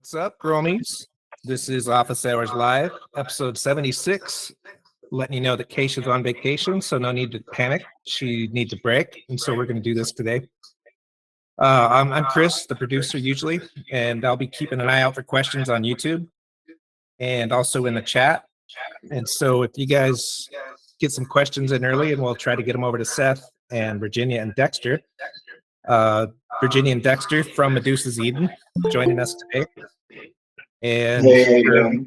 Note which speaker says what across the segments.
Speaker 1: What's up, Gromies? This is Office Hours Live, episode 76. Letting you know that Keisha's on vacation, so no need to panic. She needs a break, and so we're going to do this today. I'm Chris, the producer usually, and I'll be keeping an eye out for questions on YouTube and also in the chat. And so if you guys get some questions in early, and we'll try to get them over to Seth and Virginia and Dexter. Virginia and Dexter from Medusa's Eden joining us today. And we're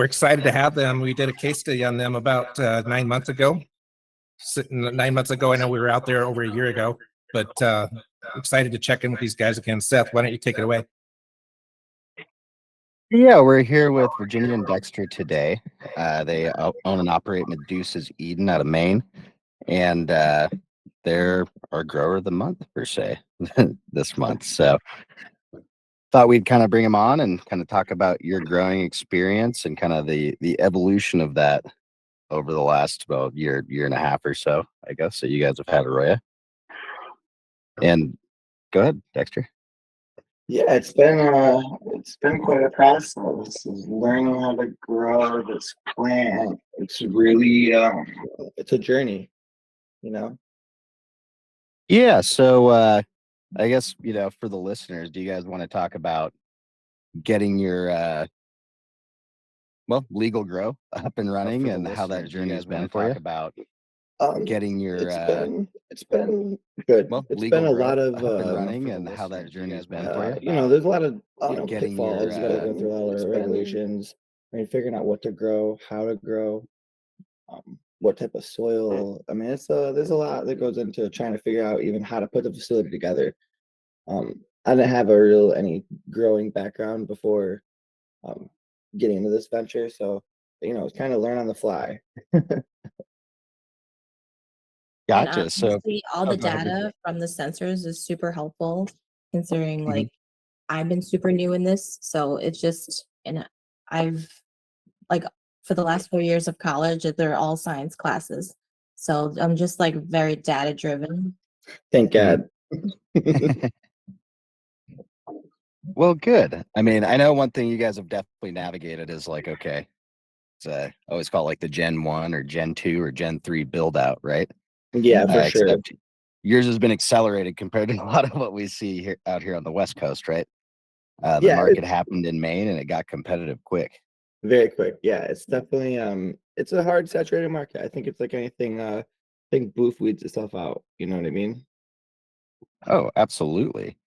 Speaker 1: excited to have them. We did a case study on them about 9 months ago. 9 months ago, I know we were out there over a year ago, but excited to check in with these guys again. Seth, why don't you take it away?
Speaker 2: Yeah, we're here with Virginia and Dexter today. They own and operate Medusa's Eden out of Maine, and they're our grower of the month, per se, this month. So thought we'd kind of bring them on and kind of talk about your growing experience and kind of the evolution of that over the last year and a half or so, I guess. So you guys have had AROYA. And go ahead, Dexter.
Speaker 3: Yeah, it's been quite a process. Learning how to grow this plant. It's really it's a journey, you know.
Speaker 2: Yeah, so I guess, for the listeners, do you guys want to talk about getting your legal grow up and running and how that journey has been for you? About getting your
Speaker 3: it's been good. It's been a lot of
Speaker 2: up and running and how that journey has been for you.
Speaker 3: There's a lot of
Speaker 2: getting
Speaker 3: pitfalls. You got to go through a lot of regulations. I mean, figuring out what to grow, how to grow, what type of soil. I mean, there's a lot that goes into trying to figure out even how to put the facility together. I didn't have any growing background before getting into this venture, so it's kind of learn on the fly.
Speaker 2: Gotcha. So
Speaker 4: all the data from the sensors is super helpful, considering like I've been super new in this, so it's just, and I've like for the last 4 years of college, they're all science classes, so I'm just like very data driven.
Speaker 3: Thank God.
Speaker 2: Well, good. I mean, I know one thing you guys have definitely navigated is like, okay, it's I always call it like the Gen 1 or Gen 2 or Gen 3 build out, right?
Speaker 3: Yeah, for sure.
Speaker 2: Yours has been accelerated compared to a lot of what we see out here on the West Coast, right? The market happened in Maine and it got competitive quick.
Speaker 3: Very quick. Yeah, it's definitely it's a hard saturated market. I think it's like anything. I think boof weeds itself out. You know what I mean?
Speaker 2: Oh, absolutely.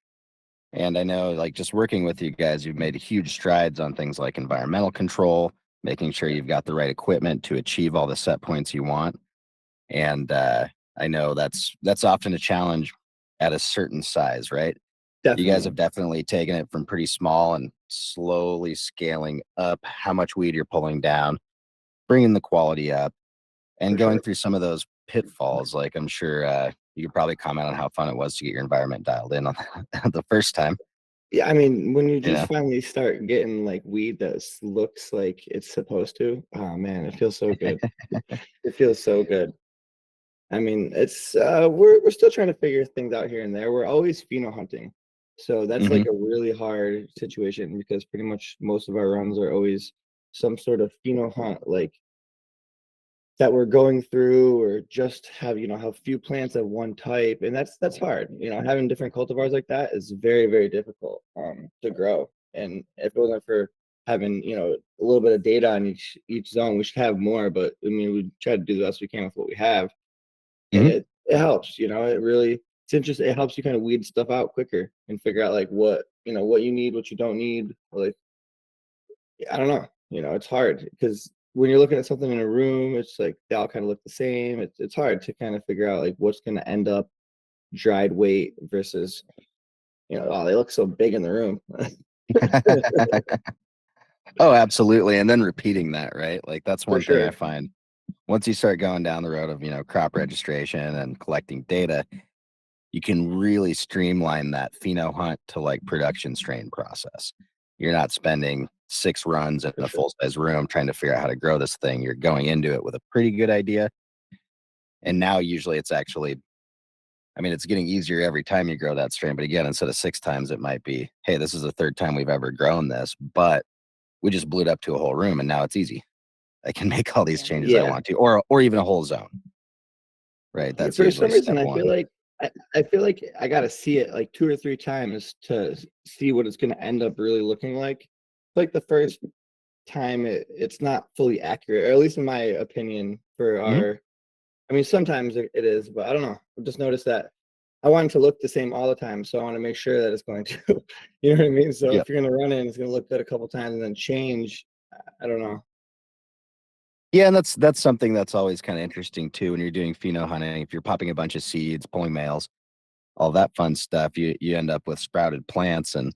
Speaker 2: And I know, like, just working with you guys, you've made huge strides on things like environmental control, making sure you've got the right equipment to achieve all the set points you want. And I know that's often a challenge at a certain size, right?
Speaker 3: Definitely.
Speaker 2: You guys have definitely taken it from pretty small and slowly scaling up how much weed you're pulling down, bringing the quality up, and going through some of those pitfalls. Like, I'm sure you could probably comment on how fun it was to get your environment dialed in on the first time.
Speaker 3: Yeah, I mean, when you just finally start getting like weed that looks like it's supposed to, oh man, it feels so good. It feels so good. I mean, it's we're still trying to figure things out here and there. We're always pheno hunting, so that's like a really hard situation because pretty much most of our runs are always some sort of pheno hunt, like that we're going through, or just have have few plants of one type, and that's hard. Having different cultivars like that is very, very difficult to grow. And if it wasn't for having a little bit of data on each zone, we should have more. But I mean, we try to do the best we can with what we have, and it helps. It really, it's interesting. It helps you kind of weed stuff out quicker and figure out like what you need, what you don't need. Like, I don't know. It's hard because when you're looking at something in a room, it's like they all kind of look the same. It's hard to kind of figure out like what's going to end up dried weight versus, oh, they look so big in the room.
Speaker 2: Oh, absolutely. And then repeating that, right? Like that's one thing I find once you start going down the road of, crop registration and collecting data, you can really streamline that pheno hunt to like production strain process. You're not spending 6 runs in a full-size room trying to figure out how to grow this thing. You're going into it with a pretty good idea. And now usually it's actually I mean, it's getting easier every time you grow that strain. But again, instead of 6 times, it might be, hey, this is the 3rd time we've ever grown this, but we just blew it up to a whole room and now it's easy. I can make all these changes I
Speaker 3: Yeah.
Speaker 2: want to, or even a whole zone. Right. That's
Speaker 3: For
Speaker 2: usually
Speaker 3: some reason,
Speaker 2: step
Speaker 3: I
Speaker 2: one.
Speaker 3: feel like I feel like I gotta see it like 2 or 3 times to see what it's gonna end up really looking like. Like the first time, it's not fully accurate, or at least in my opinion. For
Speaker 2: Mhm.
Speaker 3: our, I mean, sometimes it is, but I don't know. I've just noticed that I want it to look the same all the time, so I want to make sure that it's going to. You know what I mean? So
Speaker 2: Yeah.
Speaker 3: if you're gonna run it, and it's gonna look good a couple times and then change. I don't know.
Speaker 2: Yeah, and that's something that's always kind of interesting too when you're doing pheno hunting. If you're popping a bunch of seeds, pulling males, all that fun stuff, you end up with sprouted plants, and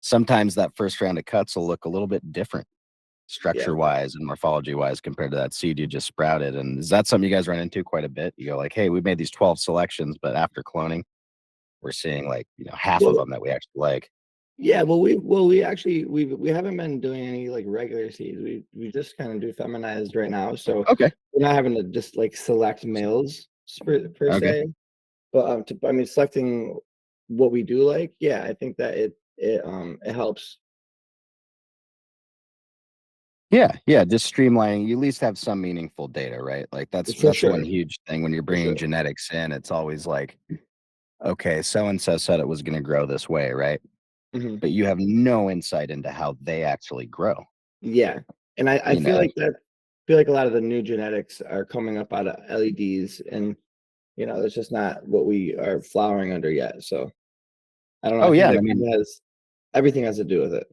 Speaker 2: sometimes that first round of cuts will look a little bit different
Speaker 3: Yeah.
Speaker 2: structure wise and morphology wise compared to that seed you just sprouted. And is that something you guys run into quite a bit? You go like, hey, we made these 12 selections, but after cloning, we're seeing like, half of
Speaker 3: Well,
Speaker 2: them that we actually like.
Speaker 3: yeah, we actually we haven't been doing any like regular seeds. We just kind of do feminized right now, so
Speaker 2: Okay.
Speaker 3: we're not having to just like select males per
Speaker 2: Okay.
Speaker 3: se. But I mean, selecting what we do like, yeah, I think that it helps.
Speaker 2: Yeah, yeah, just streamlining. You at least have some meaningful data, right? Like
Speaker 3: For
Speaker 2: that's one
Speaker 3: sure,
Speaker 2: huge thing when you're
Speaker 3: for
Speaker 2: bringing
Speaker 3: sure.
Speaker 2: genetics in. It's always like, okay, so and so said it was going to grow this way, right?
Speaker 3: Hmm.
Speaker 2: But you have no insight into how they actually grow.
Speaker 3: Yeah, and I
Speaker 2: You
Speaker 3: feel
Speaker 2: know?
Speaker 3: like that. I feel like a lot of the new genetics are coming up out of LEDs, and it's just not what we are flowering under yet. So I don't know. I
Speaker 2: Oh
Speaker 3: think
Speaker 2: yeah, and
Speaker 3: that
Speaker 2: I mean,
Speaker 3: kind of has everything has to do with it.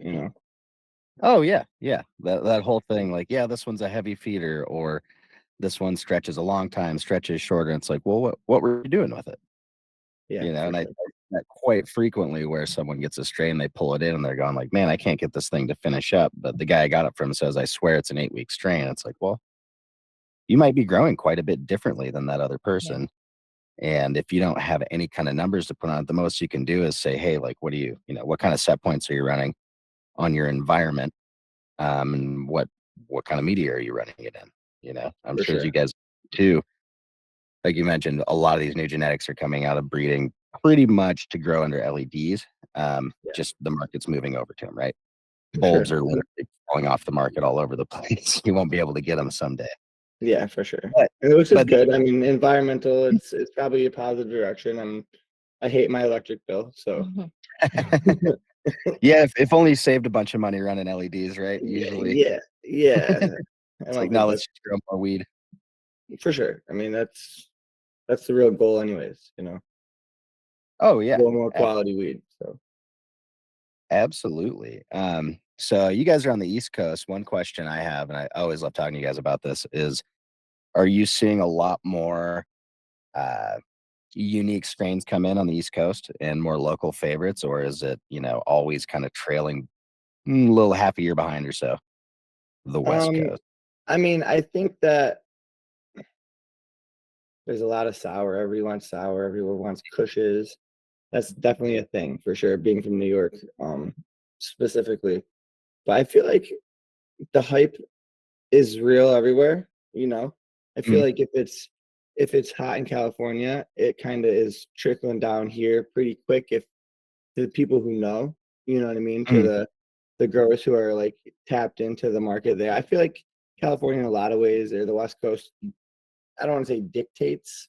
Speaker 2: oh yeah, yeah. That whole thing, like, yeah, this one's a heavy feeder, or this one stretches a long time, stretches shorter. And it's like, well, what were you doing with it?
Speaker 3: Yeah, for
Speaker 2: And I
Speaker 3: sure.
Speaker 2: see that quite frequently where someone gets a strain, they pull it in and they're going like, man, I can't get this thing to finish up. But the guy I got it from says, I swear it's an 8-week strain. It's like, well, you might be growing quite a bit differently than that other
Speaker 4: Yeah.
Speaker 2: person. And if you don't have any kind of numbers to put on it, the most you can do is say, hey, like, what do what kind of set points are you running on your environment? And what kind of media are you running it in? I'm
Speaker 3: For
Speaker 2: sure as you
Speaker 3: sure.
Speaker 2: guys too, like you mentioned, a lot of these new genetics are coming out of breeding pretty much to grow under LEDs.
Speaker 3: Yeah,
Speaker 2: Just the market's moving over to them, right?
Speaker 3: for sure.
Speaker 2: Bulbs are literally falling off the market all over the place. You won't be able to get them someday.
Speaker 3: Yeah, for sure.
Speaker 2: But
Speaker 3: And which is
Speaker 2: but
Speaker 3: good. I mean, environmental, it's probably a positive direction. I hate my electric bill, so
Speaker 4: Mhm.
Speaker 2: yeah, if only you saved a bunch of money running LEDs, right? Usually
Speaker 3: yeah. I
Speaker 2: it's
Speaker 3: don't
Speaker 2: like,
Speaker 3: think
Speaker 2: no,
Speaker 3: that's
Speaker 2: let's just grow more weed.
Speaker 3: for sure. I mean, that's the real goal, anyways.
Speaker 2: Oh yeah,
Speaker 3: Grow more quality weed. So
Speaker 2: absolutely. So you guys are on the East Coast. One question I have, and I always love talking to you guys about this, is are you seeing a lot more uh, unique strains come in on the East Coast and more local favorites, or is it, always kind of trailing a little half a year behind or so the West
Speaker 3: um
Speaker 2: Coast?
Speaker 3: I mean, I think that there's a lot of sour. Everyone wants sour, everyone wants cushes. That's definitely a thing for sure, being from New York, specifically. But I feel like the hype is real everywhere. I feel
Speaker 2: Mhm.
Speaker 3: like if it's hot in California, it kind of is trickling down here pretty quick if to the people who know, you know what I mean, to
Speaker 2: Mhm.
Speaker 3: the growers who are like tapped into the market there. I feel like California in a lot of ways, or the West Coast, I don't want to say dictates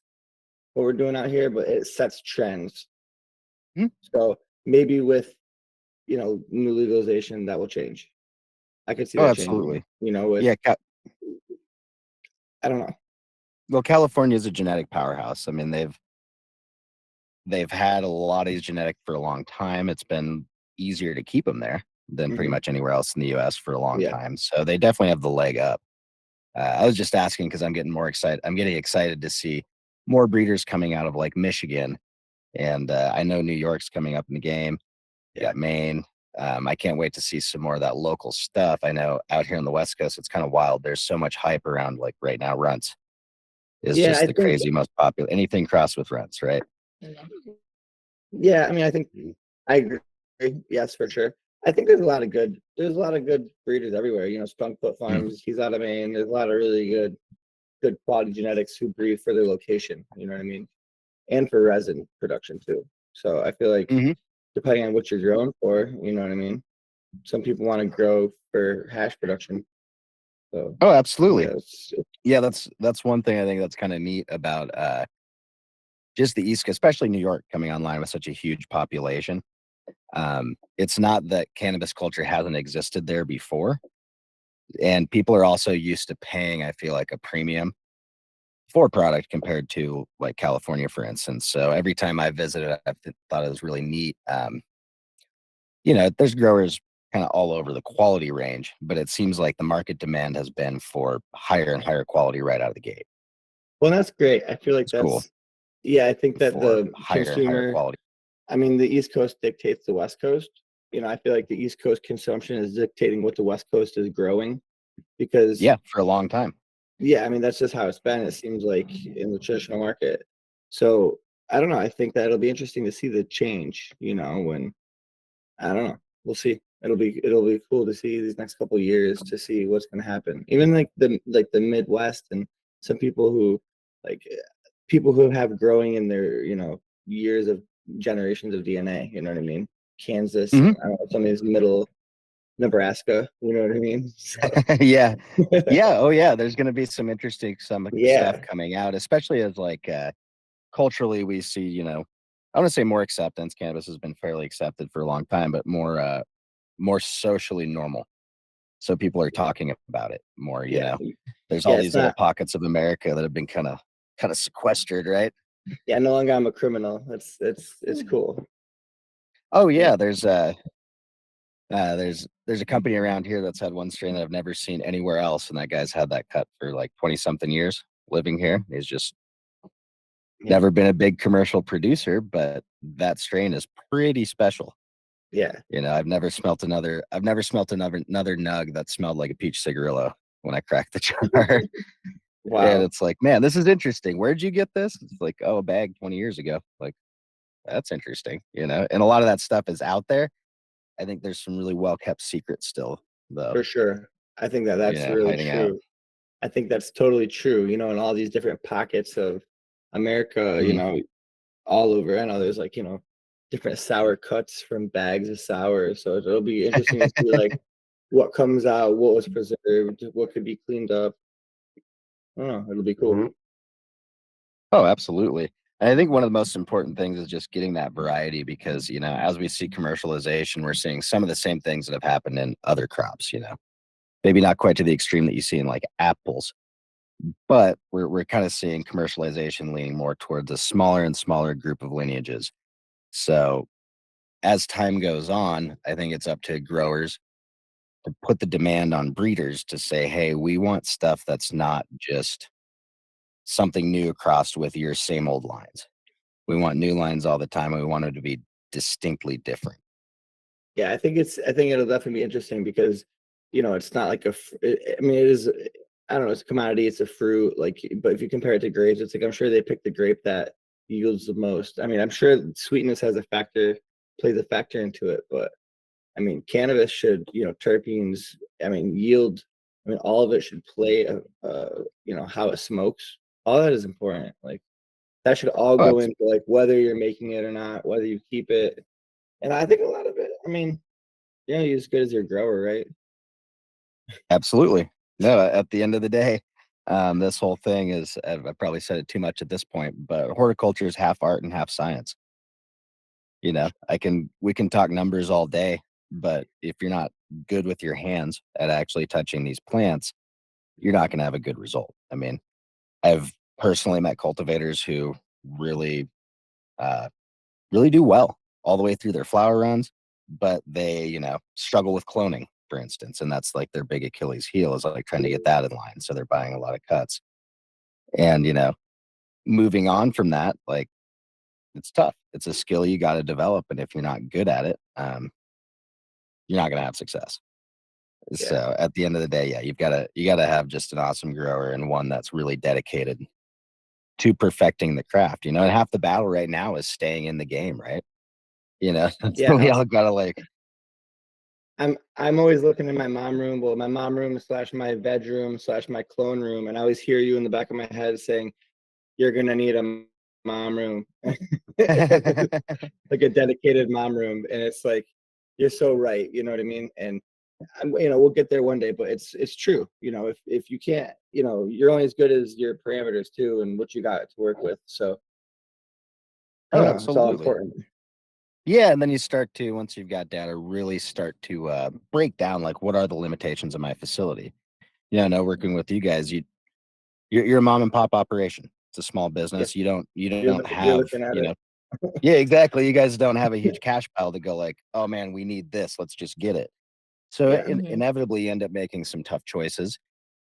Speaker 3: what we're doing out here, but it sets trends.
Speaker 2: Mhm.
Speaker 3: So maybe with new legalization that will change. I could see
Speaker 2: Oh,
Speaker 3: that changing.
Speaker 2: absolutely.
Speaker 3: With
Speaker 2: Yeah.
Speaker 3: I don't know.
Speaker 2: Well, California is a genetic powerhouse. I mean, they've had a lot of these genetic for a long time. It's been easier to keep them there than pretty
Speaker 3: Hmm.
Speaker 2: much anywhere else in the US for a long
Speaker 3: Yeah.
Speaker 2: time. So they definitely have the leg up. I was just asking because I'm getting more excited. I'm getting excited to see more breeders coming out of like Michigan. And I know New York's coming up in the game. You
Speaker 3: Yeah.
Speaker 2: got Maine. I can't wait to see some more of that local stuff. I know out here on the West Coast, it's kind of wild. There's so much hype around like right now. Runts is
Speaker 3: Yeah,
Speaker 2: just
Speaker 3: I
Speaker 2: the
Speaker 3: think
Speaker 2: crazy most popular. Anything crossed with runts, right?
Speaker 4: Yeah.
Speaker 3: yeah, I mean, I think I agree. Yes, for sure. I think there's a lot of good breeders everywhere. Skunk Foot
Speaker 2: Mm.
Speaker 3: Farms, he's out of Maine. There's a lot of really good quality genetics who breed for their location. You know what I mean? and for resin production too. So I feel like
Speaker 2: Mhm.
Speaker 3: depending on what you're growing for, you know what I mean? Some people want to grow for hash production. So
Speaker 2: Oh, absolutely.
Speaker 3: yeah, it's
Speaker 2: Yeah, that's one thing I think that's kind of neat about just the East, especially New York coming online with such a huge population. It's not that cannabis culture hasn't existed there before, and people are also used to paying, I feel like, a premium for product compared to like California, for instance. So every time I visited, I thought it was really neat. There's growers kind of all over the quality range, but it seems like the market demand has been for higher and higher quality right out of the gate.
Speaker 3: well, that's great. I feel like
Speaker 2: It's cool
Speaker 3: yeah, I think that
Speaker 2: for
Speaker 3: the
Speaker 2: higher and higher
Speaker 3: consumer,
Speaker 2: quality.
Speaker 3: I mean, the East Coast dictates the West Coast. I feel like the East Coast consumption is dictating what the West Coast is growing because,
Speaker 2: Yeah, for a long time.
Speaker 3: yeah, I mean, that's just how it's been. It seems like in the traditional market. So I don't know. I think that it'll be interesting to see the change, when I don't know. We'll see. It'll be cool to see these next couple of years to see what's going to happen. Even like the Midwest and some people who like people who have growing in their years of generations of DNA. You know what I mean? Kansas.
Speaker 2: Mhm.
Speaker 3: I don't know, some of these middle Nebraska. You know what I mean? So,
Speaker 2: Yeah. Yeah. Oh, yeah. There's going to be some interesting stuff
Speaker 3: yeah,
Speaker 2: coming out, especially as like culturally we see, I want to say more acceptance. Cannabis has been fairly accepted for a long time, but more socially normal. So people are talking about it more,
Speaker 3: yeah,
Speaker 2: There's
Speaker 3: yeah.
Speaker 2: all
Speaker 3: It's
Speaker 2: these little
Speaker 3: not.
Speaker 2: pockets of America that have been kind of sequestered, right?
Speaker 3: Yeah, no longer I'm a criminal. It's cool.
Speaker 2: Oh
Speaker 3: Yeah.
Speaker 2: yeah, there's a company around here that's had one strain that I've never seen anywhere else, and that guy's had that cut for like 20 something years living here. He's just
Speaker 3: Yeah.
Speaker 2: never been a big commercial producer, but that strain is pretty special.
Speaker 3: Yeah.
Speaker 2: I've never smelt another nug that smelled like a peach cigarillo when I cracked the jar. And
Speaker 3: Wow.
Speaker 2: it's like, man, this is interesting. Where'd you get this? It's like, oh, a bag 20 years ago. Like, that's interesting, And a lot of that stuff is out there. I think there's some really well kept secrets still, though,
Speaker 3: For sure. I think that that's really
Speaker 2: hiding out.
Speaker 3: true. I think that's totally true. In all these different pockets of America,
Speaker 2: Mhm.
Speaker 3: all over. I know there's like, different sour cuts from bags of sour. So it'll be interesting to see like what comes out, what was preserved, what could be cleaned up. I don't know. It'll be cool.
Speaker 2: Oh, absolutely. And I think one of the most important things is just getting that variety because, as we see commercialization, we're seeing some of the same things that have happened in other crops, maybe not quite to the extreme that you see in like apples, but we're kind of seeing commercialization leaning more towards a smaller and smaller group of lineages. So as time goes on, I think it's up to growers to put the demand on breeders to say, hey, we want stuff that's not just something new crossed with your same old lines. We want new lines all the time, and we want them to be distinctly different.
Speaker 3: Yeah, I think it'll definitely be interesting because, it's not like I mean, it is, I don't know, it's a commodity, it's a fruit, like, but if you compare it to grapes, it's like, I'm sure they pick the grape that yields the most. I mean, I'm sure sweetness plays a factor into it, but I mean, cannabis should, terpenes, I mean, yield, I mean, all of it should play, how it smokes. All that is important. Like, that should all
Speaker 2: Oh,
Speaker 3: go into like whether you're making it or not, whether you keep it. And I think a lot of it, I mean, you're as good as your grower, right?
Speaker 2: absolutely. No, at the end of the day, this whole thing is, I've probably said it too much at this point, but horticulture is half art and half science. We can talk numbers all day, but if you're not good with your hands at actually touching these plants, you're not going to have a good result. I mean, I've personally met cultivators who really, uh, really do well all the way through their flower runs, but they, struggle with cloning, for instance. And that's like their big Achilles heel is like trying to get that in line. So they're buying a lot of cuts. And, moving on from that, like it's tough. It's a skill you got to develop. And if you're not good at it, you're not going to have success.
Speaker 3: Yeah.
Speaker 2: So at the end of the day, yeah, you gotta have just an awesome grower and one that's really dedicated to perfecting the craft, and half the battle right now is staying in the game, right?
Speaker 3: Yeah,
Speaker 2: So we
Speaker 3: no.
Speaker 2: all gotta like,
Speaker 3: I'm always looking in my mom room, well, my mom room slash my veg room slash my clone room, and I always hear you in the back of my head saying, you're gonna need a mom room, like a dedicated mom room, and it's like you're so right. You know what I mean? And we'll get there one day, but it's true. If you can't, you're only as good as your parameters too, and what you got to work with. So
Speaker 2: Oh,
Speaker 3: it's all
Speaker 2: absolutely.
Speaker 3: important.
Speaker 2: Yeah, and then you start to, once you've got data, really start to break down like what are the limitations of my facility. No, working with you guys, you're a mom and pop operation. It's a small business. You don't
Speaker 3: You're
Speaker 2: have,
Speaker 3: looking at it.
Speaker 2: Yeah, exactly. You guys don't have a huge cash pile to go like, oh man, we need this. Let's just get it. So
Speaker 3: Yeah.
Speaker 2: inevitably you end up making some tough choices.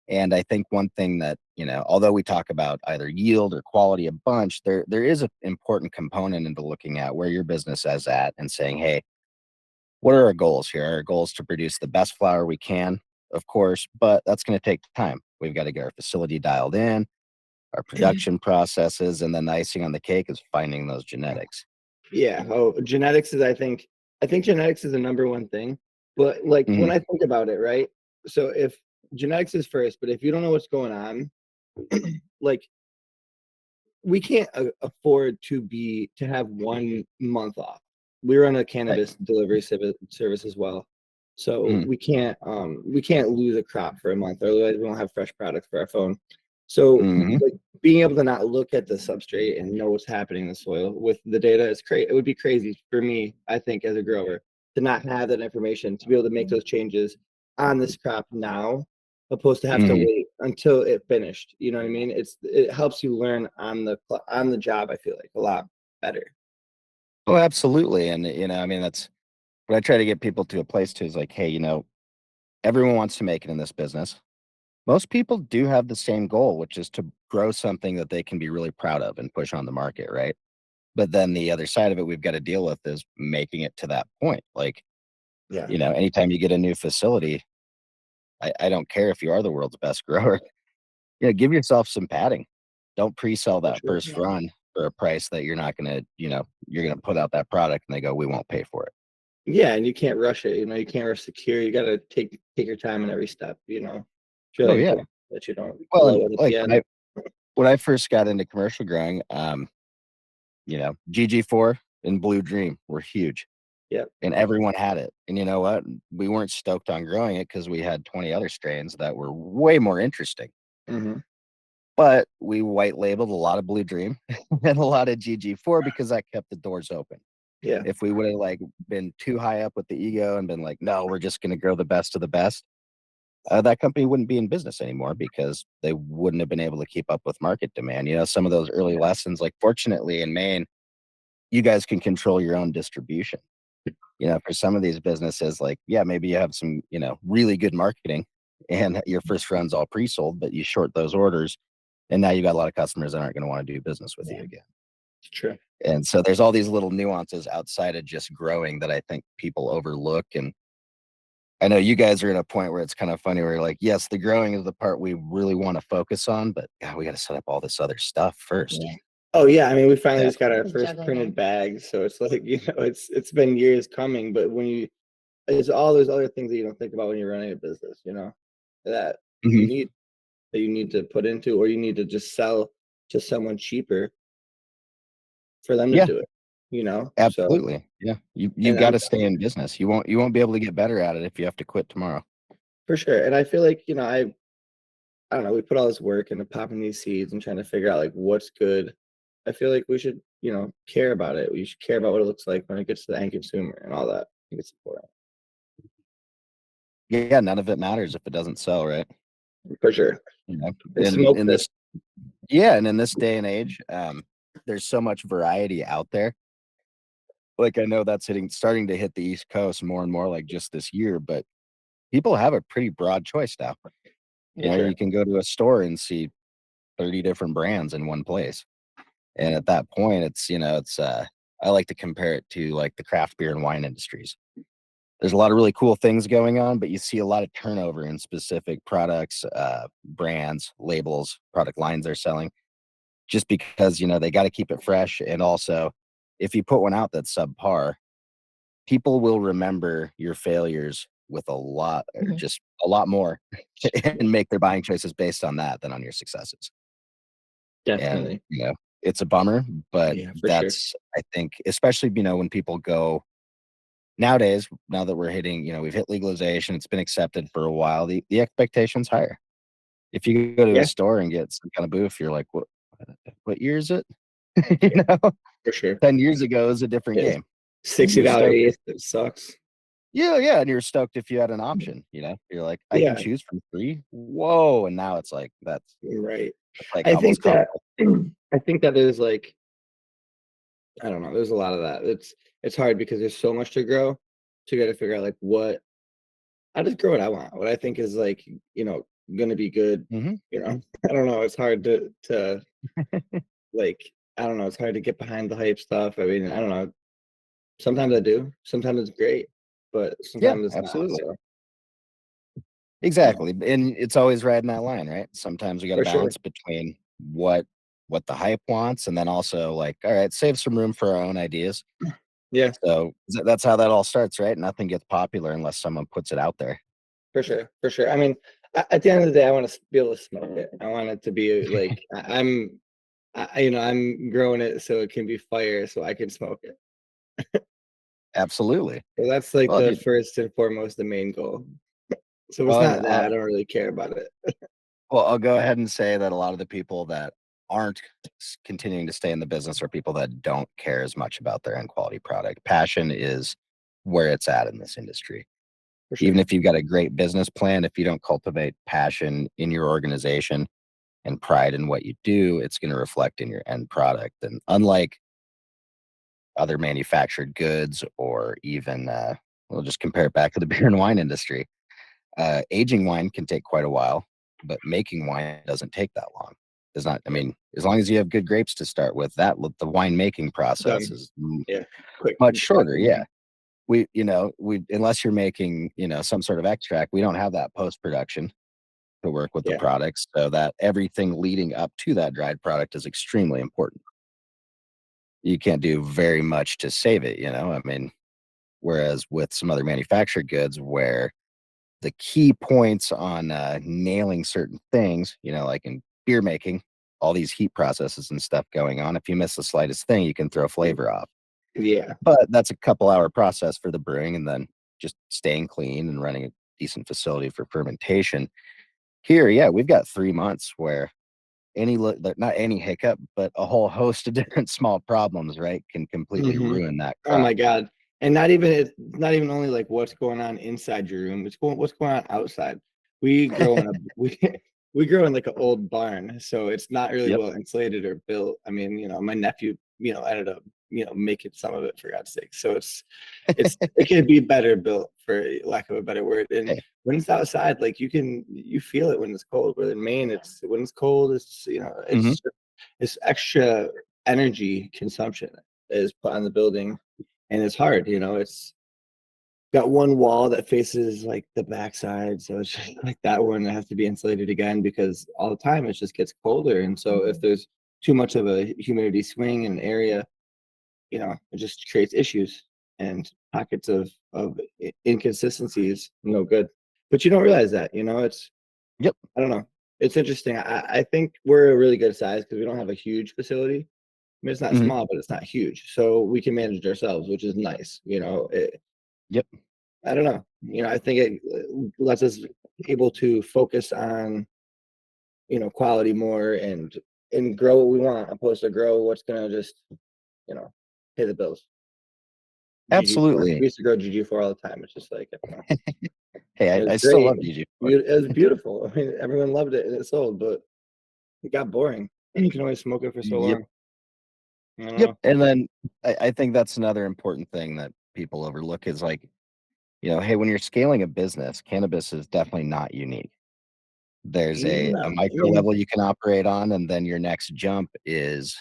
Speaker 2: And I think one thing that, although we talk about either yield or quality a bunch, there is an important component into looking at where your business is at and saying, hey, what are our goals here? Our goals to produce the best flour we can, of course, but that's going to take time. We've got to get our facility dialed in, our production processes, and then the icing on the cake is finding those genetics.
Speaker 3: Yeah. Oh, genetics is, I think genetics is the number one thing. But like when I think about it, right? So if genetics is first, but if you don't know what's going on, like we can't afford to have 1 month off. We run a cannabis delivery service as well. So we can't lose a crop for a month, otherwise we won't have fresh products for our phone. So like being able to not look at the substrate and know what's happening in the soil with the data is crazy. It would be crazy for me, I think, as a grower, to not have that information, to be able to make those changes on this crop now, opposed to have to wait until it finished. You know what I mean? It helps you learn on the job, I feel like, a lot better.
Speaker 2: Oh, absolutely. And, I mean, that's what I try to get people to a place to is like, hey, everyone wants to make it in this business. Most people do have the same goal, which is to grow something that they can be really proud of and push on the market, right? But then the other side of it we've got to deal with is making it to that point. Like,
Speaker 3: Yeah.
Speaker 2: anytime you get a new facility, I don't care if you are the world's best grower, give yourself some padding. Don't pre-sell that
Speaker 3: Sure.
Speaker 2: first run for a price that you're not going to, you're going to put out that product and they go, we won't pay for it.
Speaker 3: Yeah, and you can't rush it. You can't rush the cure. You got to take your time in every step. It's
Speaker 2: Oh,
Speaker 3: really
Speaker 2: yeah.
Speaker 3: important that you don't
Speaker 2: Well,
Speaker 3: blow
Speaker 2: and
Speaker 3: it at
Speaker 2: like
Speaker 3: the end.
Speaker 2: when I first got into commercial growing, GG4 and Blue Dream were huge.
Speaker 3: Yep.
Speaker 2: And everyone had it. And you know what? We weren't stoked on growing it because we had 20 other strains that were way more interesting. But we white labeled a lot of Blue Dream and a lot of GG4 because that kept the doors open.
Speaker 3: Yeah.
Speaker 2: If we would have been too high up with the ego and been like, no, we're just going to grow the best of the best, that company wouldn't be in business anymore because they wouldn't have been able to keep up with market demand. Some of those early lessons, like fortunately in Maine, you guys can control your own distribution. For some of these businesses, maybe you have some, really good marketing and your first run's all pre-sold, but you short those orders and now you got a lot of customers that aren't going to want to do business with you again.
Speaker 3: It's true.
Speaker 2: And so there's all these little nuances outside of just growing that I think people overlook. And I know you guys are at a point where it's kind of funny where you're like, yes, the growing is the part we really want to focus on, but God, we got to set up all this other stuff first.
Speaker 4: Yeah.
Speaker 3: Oh yeah, I mean, we finally
Speaker 2: Yeah.
Speaker 3: just got our first
Speaker 4: Juggling
Speaker 3: printed
Speaker 4: them.
Speaker 3: bag, so it's like it's been years coming, but it's all those other things that you don't think about when you're running a business, that you need to put into, or you need to just sell to someone cheaper for them to
Speaker 2: Yeah.
Speaker 3: do it,
Speaker 2: Absolutely.
Speaker 3: So,
Speaker 2: Yeah. You
Speaker 3: and
Speaker 2: got to stay in business. You won't be able to get better at it if you have to quit tomorrow.
Speaker 3: for sure. And I feel like, I don't know, we put all this work into popping these seeds and trying to figure out what's good. I feel like we should, care about it. We should care about what it looks like when it gets to the end consumer and all that. I think it's important.
Speaker 2: Yeah, none of it matters if it doesn't sell, right?
Speaker 3: For sure.
Speaker 2: In this day and age, there's so much variety out there. I know that's starting to hit the East Coast more and more just this year, but people have a pretty broad choice now.
Speaker 3: Sure.
Speaker 2: You can go to a store and see 30 different brands in one place. And at that point, I like to compare it to the craft beer and wine industries. There's a lot of really cool things going on, but you see a lot of turnover in specific products, brands, labels, product lines they're selling, just because, they got to keep it fresh. And also, if you put one out that's subpar, people will remember your failures with a lot, or just a lot more, and make their buying choices based on that than on your successes.
Speaker 3: Definitely.
Speaker 2: And, it's a bummer, but
Speaker 3: Yeah, for sure.
Speaker 2: I think, especially, when people go nowadays, now that we're hitting, we've hit legalization, it's been accepted for a while, the expectation's higher. If you go to a
Speaker 3: Yeah,
Speaker 2: store and get some kind of booth, you're like, what year is it?
Speaker 3: yeah, for sure.
Speaker 2: 10 years ago is a different
Speaker 3: It's
Speaker 2: game.
Speaker 3: $60
Speaker 2: Stoked.
Speaker 3: eighth. It sucks.
Speaker 2: Yeah, and you're stoked if you had an option, You're like, I can
Speaker 3: Yeah,
Speaker 2: choose from 3. Whoa, and now it's like
Speaker 3: right.
Speaker 2: that's like
Speaker 3: I
Speaker 2: almost
Speaker 3: think that
Speaker 2: comical.
Speaker 3: I think that there's like, I don't know, there's a lot of that. It's hard because there's so much to grow. So you got to figure out like what I just grow what I want. What I think is like, gonna be good.
Speaker 2: Mhm.
Speaker 3: I don't know. It's hard to like, I don't know. It's hard to get behind the hype stuff. I mean, I don't know. Sometimes I do. Sometimes it's great, but
Speaker 2: Yeah,
Speaker 3: sometimes it's not.
Speaker 2: absolutely.
Speaker 3: So yeah,
Speaker 2: Exactly, and it's always riding that line, right? Sometimes we gotta
Speaker 3: for sure.
Speaker 2: balance between what the hype wants, and then also, like, all right, save some room for our own ideas.
Speaker 3: Yeah,
Speaker 2: So, that's how that all starts, right? Nothing gets popular unless someone puts it out there.
Speaker 3: for sure. For sure. I mean, at the end of the day, I want to be able to smoke it. I want it to be like I'm growing it so it can be fire, so I can smoke it.
Speaker 2: Absolutely.
Speaker 3: So that's like
Speaker 2: Well,
Speaker 3: the
Speaker 2: dude,
Speaker 3: first and foremost, the main goal. So if it's
Speaker 2: well, and
Speaker 3: not that, I don't really care about it.
Speaker 2: I'll go ahead and say that a lot of the people that aren't continuing to stay in the business are people that don't care as much about their end quality product. Passion is where it's at in this industry.
Speaker 3: For sure.
Speaker 2: Even if you've got a great business plan, if you don't cultivate passion in your organization and pride in what you do, it's going to reflect in your end product. And unlike other manufactured goods, or even, we'll just compare it back to the beer and wine industry. Aging wine can take quite a while, but making wine doesn't take that long. Does not. I
Speaker 3: Yeah.
Speaker 2: mean, as long as you have good grapes to start with, the wine making process
Speaker 3: Done.
Speaker 2: is
Speaker 3: Yeah. Quick.
Speaker 2: much shorter.
Speaker 3: Done.
Speaker 2: Yeah, we unless you're making some sort of extract, we don't have that post production to work with the
Speaker 3: Yeah.
Speaker 2: products, so that everything leading up to that dried product is extremely important. You can't do very much to save it. I mean, whereas with some other manufactured goods, where the key points on nailing certain things, like in beer making, all these heat processes and stuff going on. If you miss the slightest thing, you can throw flavor off.
Speaker 3: Yeah.
Speaker 2: But that's a couple-hour process for the brewing, and then just staying clean and running a decent facility for fermentation. Here, yeah, we've got 3 months where not any hiccup, but a whole host of different small problems, right, can completely
Speaker 3: Hmm.
Speaker 2: ruin that
Speaker 3: Oh
Speaker 2: crop.
Speaker 3: my God. And it's not even only like what's going on inside your room, what's going on outside. We grow in a we grow in like an old barn, so it's not really
Speaker 2: Yep.
Speaker 3: well insulated or built. I mean, my nephew, ended up, making some of it, for God's sake. So it could be better built, for lack of a better word. And
Speaker 2: Hey.
Speaker 3: when it's outside, like you feel it when it's cold. But in Maine, when it's cold,
Speaker 2: Mhm.
Speaker 3: it's extra energy consumption is put on the building, and it's hard. It's got one wall that faces like the backside, so it's just like that one that has to be insulated again, because all the time it just gets colder. And so if there's too much of a humidity swing in an area, it just creates issues and pockets of inconsistencies. No good. But you don't realize that. It's,
Speaker 2: Yep.
Speaker 3: I don't know. It's interesting. I think we're a really good size because we don't have a huge facility. I mean, it's not
Speaker 2: Mhm.
Speaker 3: small, but it's not huge, so we can manage it ourselves, which is nice.
Speaker 2: Yep.
Speaker 3: I don't know. I think it lets us able to focus on quality more, and grow what we want, opposed to grow what's gonna just you know pay the bills. GG4.
Speaker 2: Absolutely.
Speaker 3: We used to grow GG4 all the time. It's just like, I don't know.
Speaker 2: Hey,
Speaker 3: It was
Speaker 2: I still
Speaker 3: great.
Speaker 2: love DG4.
Speaker 3: It was beautiful. I mean, everyone loved it and it sold, but it got boring. And you can only smoke it for so
Speaker 2: Yep.
Speaker 3: long. I don't
Speaker 2: Yep.
Speaker 3: know.
Speaker 2: And then I think that's another important thing that people overlook is, like, hey, when you're scaling a business, cannabis is definitely not unique. There's a
Speaker 3: No, I
Speaker 2: micro
Speaker 3: mean,
Speaker 2: level you can operate on, and then your next jump is,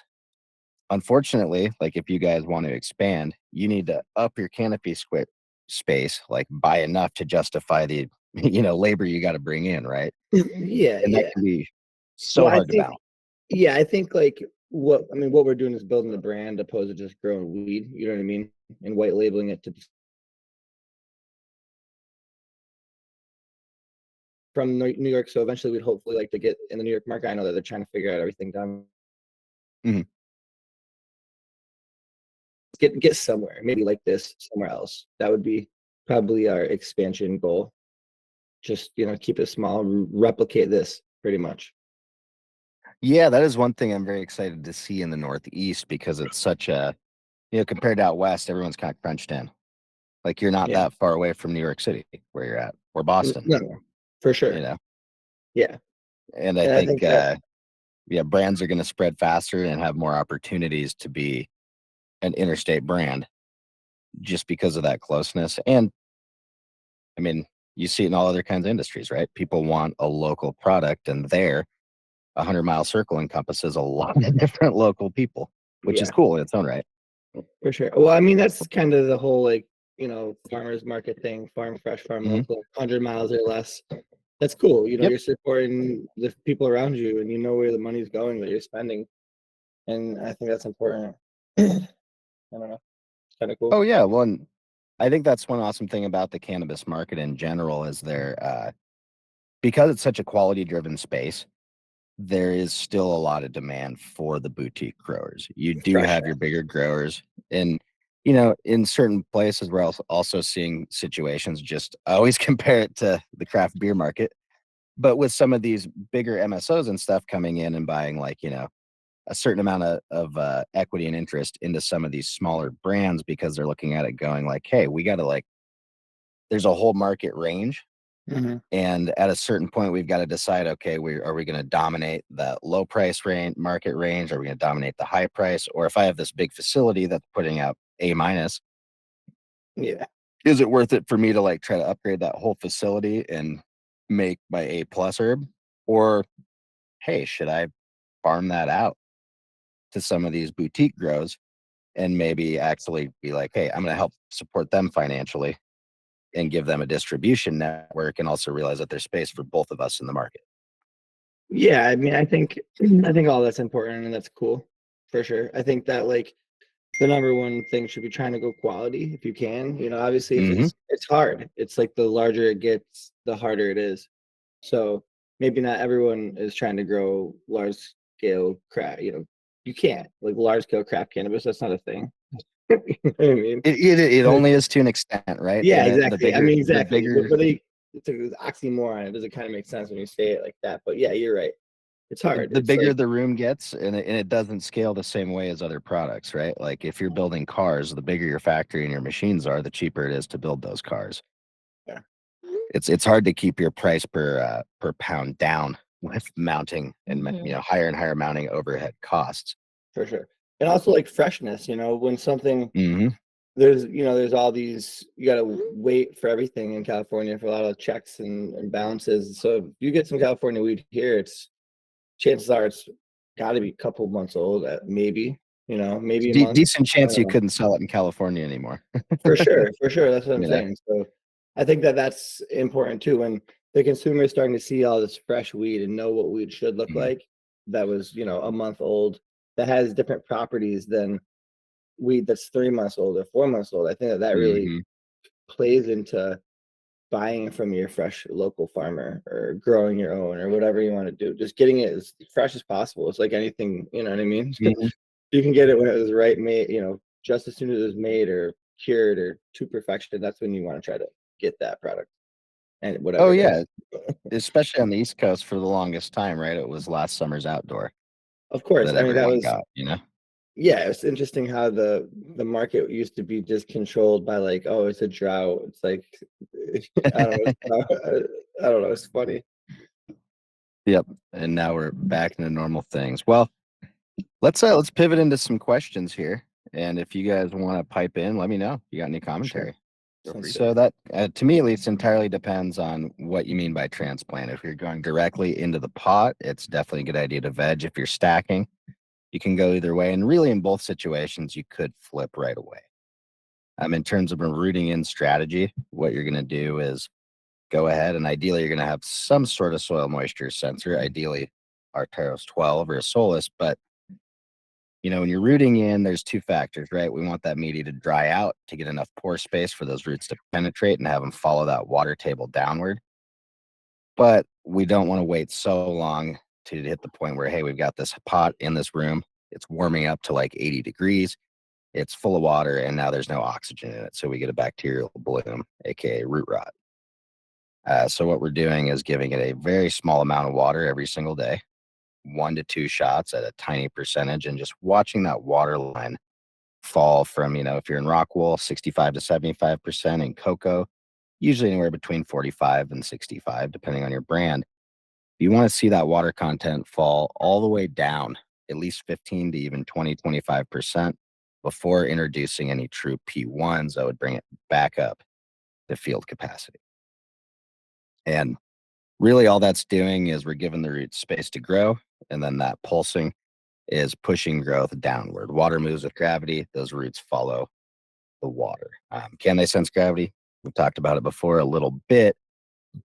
Speaker 2: unfortunately, like, if you guys want to expand, you need to up your canopy space, like buy enough to justify the labor you got to bring in, right?
Speaker 3: yeah,
Speaker 2: And that
Speaker 3: yeah.
Speaker 2: can be
Speaker 3: Well,
Speaker 2: so
Speaker 3: I
Speaker 2: hard to
Speaker 3: think,
Speaker 2: balance.
Speaker 3: yeah, I think like what we're doing is building the brand opposed to just growing weed. You know what I mean? And white labeling it to from New York. So eventually we'd hopefully like to get in the New York market. I know that they're trying to figure out everything down.
Speaker 2: Mhm.
Speaker 3: get somewhere, maybe like this somewhere else. That would be probably our expansion goal. Just, keep it small, replicate this pretty much.
Speaker 2: Yeah, that is one thing I'm very excited to see in the Northeast, because it's such a, compared to out west, everyone's kind of crunched in. Like, you're not
Speaker 3: Yeah.
Speaker 2: that far away from New York City where you're at, or Boston,
Speaker 3: No, for sure. Yeah.
Speaker 2: And I
Speaker 3: And I
Speaker 2: think,
Speaker 3: think that,
Speaker 2: brands are going to spread faster and have more opportunities to be an interstate brand just because of that closeness. And I mean, you see it in all other kinds of industries, right? People want a local product, and there, 100-mile circle encompasses a lot of different local people, which is cool in its own right.
Speaker 3: For sure. Well, I mean, that's kind of the whole, like, farmers market thing, farm fresh, farm local, 100 miles or less. That's cool. You're supporting the people around you, and you know where the money's going that you're spending. And I think that's important. I don't know. It's kind of cool.
Speaker 2: Oh yeah, well, and I think that's one awesome thing about the cannabis market in general is because it's such a quality driven space, there is still a lot of demand for the boutique growers. You do have your bigger growers, and in certain places we're also seeing situations. Just I always compare it to the craft beer market, but with some of these bigger MSOs and stuff coming in and buying, like, a certain amount of equity and interest into some of these smaller brands, because they're looking at it going like, hey, we got to, like, there's a whole market range. And at a certain point, we've got to decide, okay, are we going to dominate the low price market range? Are we going to dominate the high price? Or if I have this big facility that's putting out A-, is it worth it for me to, like, try to upgrade that whole facility and make my A+ herb? Or, hey, should I farm that out to some of these boutique grows and maybe actually be like, hey, I'm going to help support them financially and give them a distribution network, and also realize that there's space for both of us in the market.
Speaker 3: Yeah, I mean, I think all that's important, and that's cool for sure. I think that, like, the number one thing should be trying to go quality if you can. Obviously, if it's hard. It's like the larger it gets, the harder it is. So maybe not everyone is trying to grow large scale craft. You can't, like, large scale craft cannabis. That's not a thing. You know what I mean?
Speaker 2: It only is to an extent, right?
Speaker 3: Yeah,
Speaker 2: And
Speaker 3: exactly. Exactly.
Speaker 2: bigger,
Speaker 3: But it's an oxymoron. It doesn't kind of make sense when you say it like that. But yeah, you're right. It's hard.
Speaker 2: the bigger the room gets, and it doesn't scale the same way as other products, right? Like, if you're building cars, the bigger your factory and your machines are, the cheaper it is to build those cars.
Speaker 3: Yeah.
Speaker 2: It's hard to keep your price per pound down with mounting and higher and higher mounting overhead costs.
Speaker 3: For sure. And also, like, freshness, when something there's all these, you got to wait for everything in California for a lot of checks and balances. So if you get some California weed here, chances are it's got to be a couple months old, maybe a month.
Speaker 2: Decent chance you couldn't sell it in California anymore.
Speaker 3: For sure. That's what I'm saying. So I think that's important too. When the consumer is starting to see all this fresh weed and know what weed should look like, that was, a month old, that has different properties than weed that's 3 months old or 4 months old. I think that really plays into buying from your fresh local farmer, or growing your own, or whatever you want to do. Just getting it as fresh as possible. It's like anything, you know what I mean? You can get it when it was made, just as soon as it was made or cured or to perfection. That's when you want to try to get that product. And whatever.
Speaker 2: Oh yeah, especially on the East Coast for the longest time, right? It was last summer's outdoor.
Speaker 3: Of course,
Speaker 2: that
Speaker 3: I mean, that
Speaker 2: everyone
Speaker 3: was
Speaker 2: got,
Speaker 3: Yeah, it's interesting how the market used to be just controlled by, like, oh, it's a drought. It's like, I don't know. I don't know. It's funny.
Speaker 2: Yep. And now we're back into normal things. Well, let's pivot into some questions here. And if you guys want to pipe in, let me know if you got any commentary. So that, to me at least, entirely depends on what you mean by transplant. If you're going directly into the pot, it's definitely a good idea to veg. If you're stacking, you can go either way. And really, in both situations, you could flip right away. In terms of a rooting in strategy, what you're going to do is go ahead, and ideally, you're going to have some sort of soil moisture sensor, ideally Arteros 12 or a Solus. But when you're rooting in, there's two factors, right? We want that media to dry out to get enough pore space for those roots to penetrate and have them follow that water table downward. But we don't want to wait so long to hit the point where, hey, we've got this pot in this room. It's warming up to like 80 degrees. it's full of water and now there's no oxygen in it. So we get a bacterial bloom, aka root rot. So what we're doing is giving it a very small amount of water every single day, 1 to 2 shots at a tiny percentage, and just watching that water line fall from, if you're in rock wool, 65 to 75%, in cocoa, usually anywhere between 45 and 65, depending on your brand. You want to see that water content fall all the way down, at least 15 to even 20, 25% before introducing any true P1s that would bring it back up to field capacity. And really all that's doing is we're giving the roots space to grow, and then that pulsing is pushing growth downward. Water moves with gravity. Those roots follow the water. Can they sense gravity? We've talked about it before a little bit,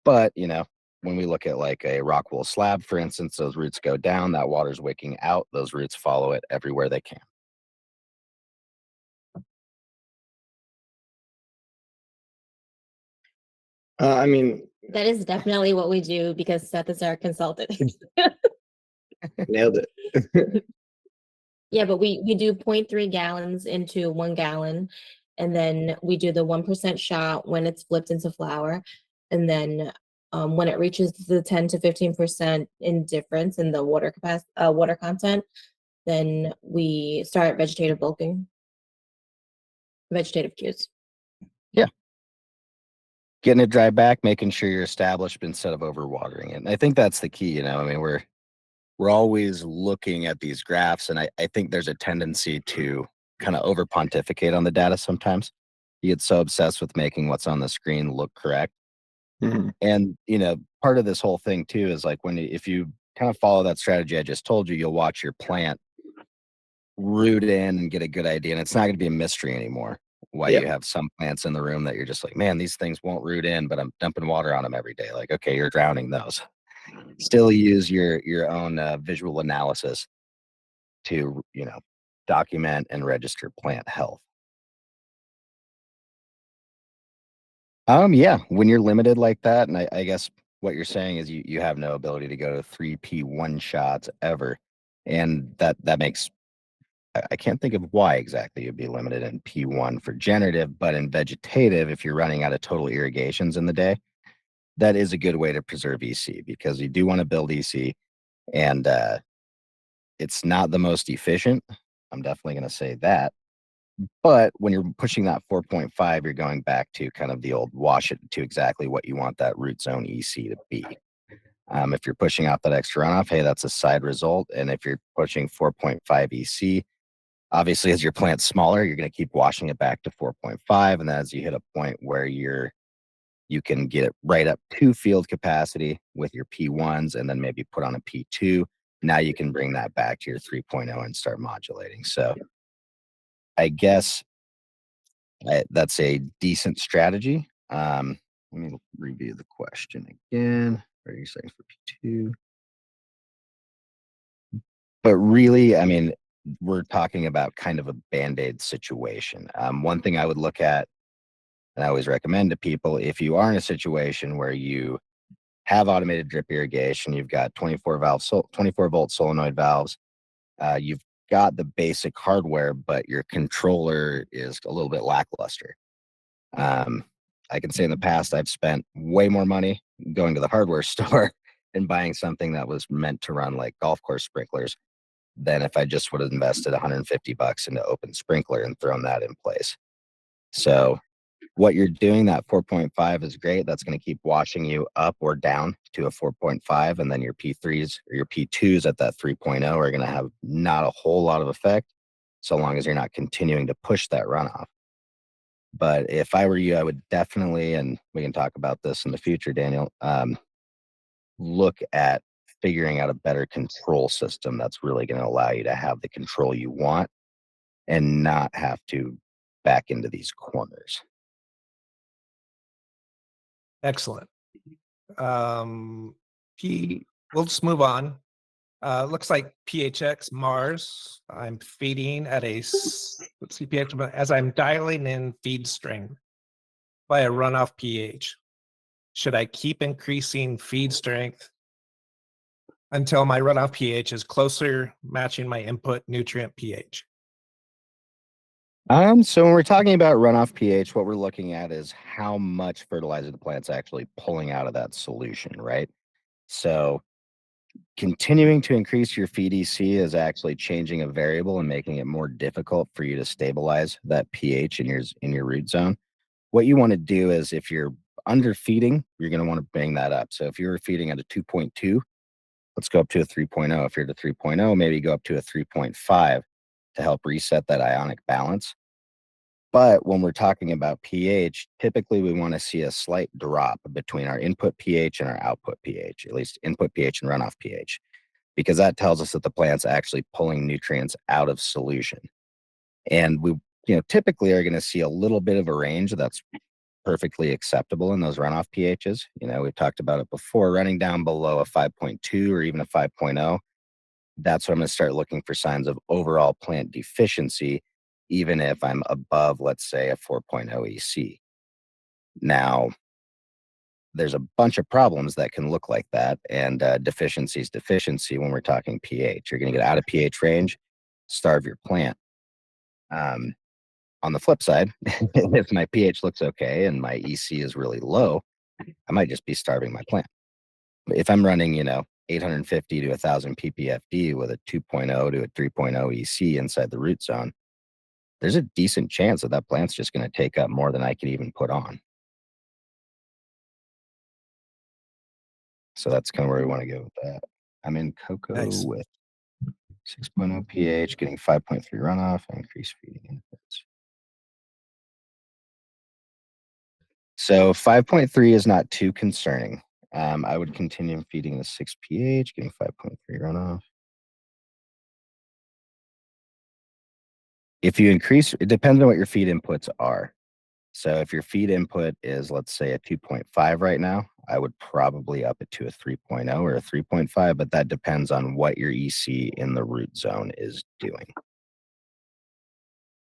Speaker 2: but when we look at like a rock wool slab, for instance, those roots go down, that water's wicking out, those roots follow it everywhere they can.
Speaker 3: I mean,
Speaker 4: That is definitely what we do because Seth is our consultant.
Speaker 3: nailed it.
Speaker 4: Yeah, but we do 0.3 gallons into 1 gallon, and then we do the 1% shot when it's flipped into flour, and then when it reaches the 10 to 15% in difference in the water water content, then we start vegetative bulking, vegetative cues.
Speaker 2: Yeah. Getting it dry back, making sure you're established instead of overwatering it. And I think that's the key, I mean, we're always looking at these graphs, and I think there's a tendency to kind of over pontificate on the data sometimes. You get so obsessed with making what's on the screen look correct.
Speaker 3: Mm-hmm.
Speaker 2: And, part of this whole thing too is like if you kind of follow that strategy I just told you, you'll watch your plant root in and get a good idea. And it's not going to be a mystery anymore why you have some plants in the room that you're just like, man, these things won't root in, but I'm dumping water on them every day. Like, okay, you're drowning those. Still use your own visual analysis to, document and register plant health. Yeah, when you're limited like that, and I guess what you're saying is you have no ability to go to 3P1 shots ever. And that makes, I can't think of why exactly you'd be limited in P1 for generative, but in vegetative, if you're running out of total irrigations in the day, that is a good way to preserve EC, because you do want to build EC, and it's not the most efficient. I'm definitely going to say that. But when you're pushing that 4.5, you're going back to kind of the old wash it to exactly what you want that root zone EC to be. If you're pushing out that extra runoff, hey, that's a side result. And if you're pushing 4.5 EC, obviously as your plant's smaller, you're going to keep washing it back to 4.5. And then as you hit a point where you can get it right up to field capacity with your P1s and then maybe put on a P2, now you can bring that back to your 3.0 and start modulating. So I guess that's a decent strategy. Let me review the question again. What are you saying for P2? But really, I mean, we're talking about kind of a Band-Aid situation. One thing I would look at, and I always recommend to people, if you are in a situation where you have automated drip irrigation, you've got 24 volt solenoid valves, you've got the basic hardware, but your controller is a little bit lackluster. I can say in the past, I've spent way more money going to the hardware store and buying something that was meant to run like golf course sprinklers than if I just would have invested $150 into open sprinkler and thrown that in place. So what you're doing, that 4.5 is great. That's going to keep washing you up or down to a 4.5. And then your P3s or your P2s at that 3.0 are going to have not a whole lot of effect, so long as you're not continuing to push that runoff. But if I were you, I would definitely, and we can talk about this in the future, Daniel, look at figuring out a better control system that's really going to allow you to have the control you want and not have to back into these corners.
Speaker 1: Excellent. We'll just move on. Looks like PHX Mars. I'm feeding at let's see, pH, as I'm dialing in feed strength by a runoff pH. Should I keep increasing feed strength until my runoff pH is closer matching my input nutrient pH?
Speaker 2: So when we're talking about runoff pH, what we're looking at is how much fertilizer the plant's actually pulling out of that solution, right? So continuing to increase your feed EC is actually changing a variable and making it more difficult for you to stabilize that pH in your root zone. What you want to do is, if you're underfeeding, you're going to want to bring that up. So if you're feeding at a 2.2, let's go up to a 3.0. If you're at a 3.0, maybe go up to a 3.5 to help reset that ionic balance. But when we're talking about pH, typically we want to see a slight drop between our input pH and our output pH, at least input pH and runoff pH, because that tells us that the plant's actually pulling nutrients out of solution. And we, typically are going to see a little bit of a range that's perfectly acceptable in those runoff pHs. We've talked about it before, running down below a 5.2 or even a 5.0. That's when I'm going to start looking for signs of overall plant deficiency, even if I'm above, let's say, a 4.0 EC. Now, there's a bunch of problems that can look like that, and deficiency is deficiency when we're talking pH. You're going to get out of pH range, starve your plant. On the flip side, if my pH looks okay and my EC is really low, I might just be starving my plant. If I'm running, 850 to 1000 ppfd with a 2.0 to a 3.0 EC inside the root zone, there's a decent chance that that plant's just going to take up more than I can even put on. So that's kind of where we want to go with that. I'm in cocoa
Speaker 1: Nice.
Speaker 2: with 6.0 pH, getting 5.3 runoff, increased feeding inputs. So 5.3 is not too concerning. I would continue feeding the 6 pH, getting 5.3 runoff. If you increase, it depends on what your feed inputs are. So if your feed input is, let's say, a 2.5 right now, I would probably up it to a 3.0 or a 3.5, but that depends on what your EC in the root zone is doing.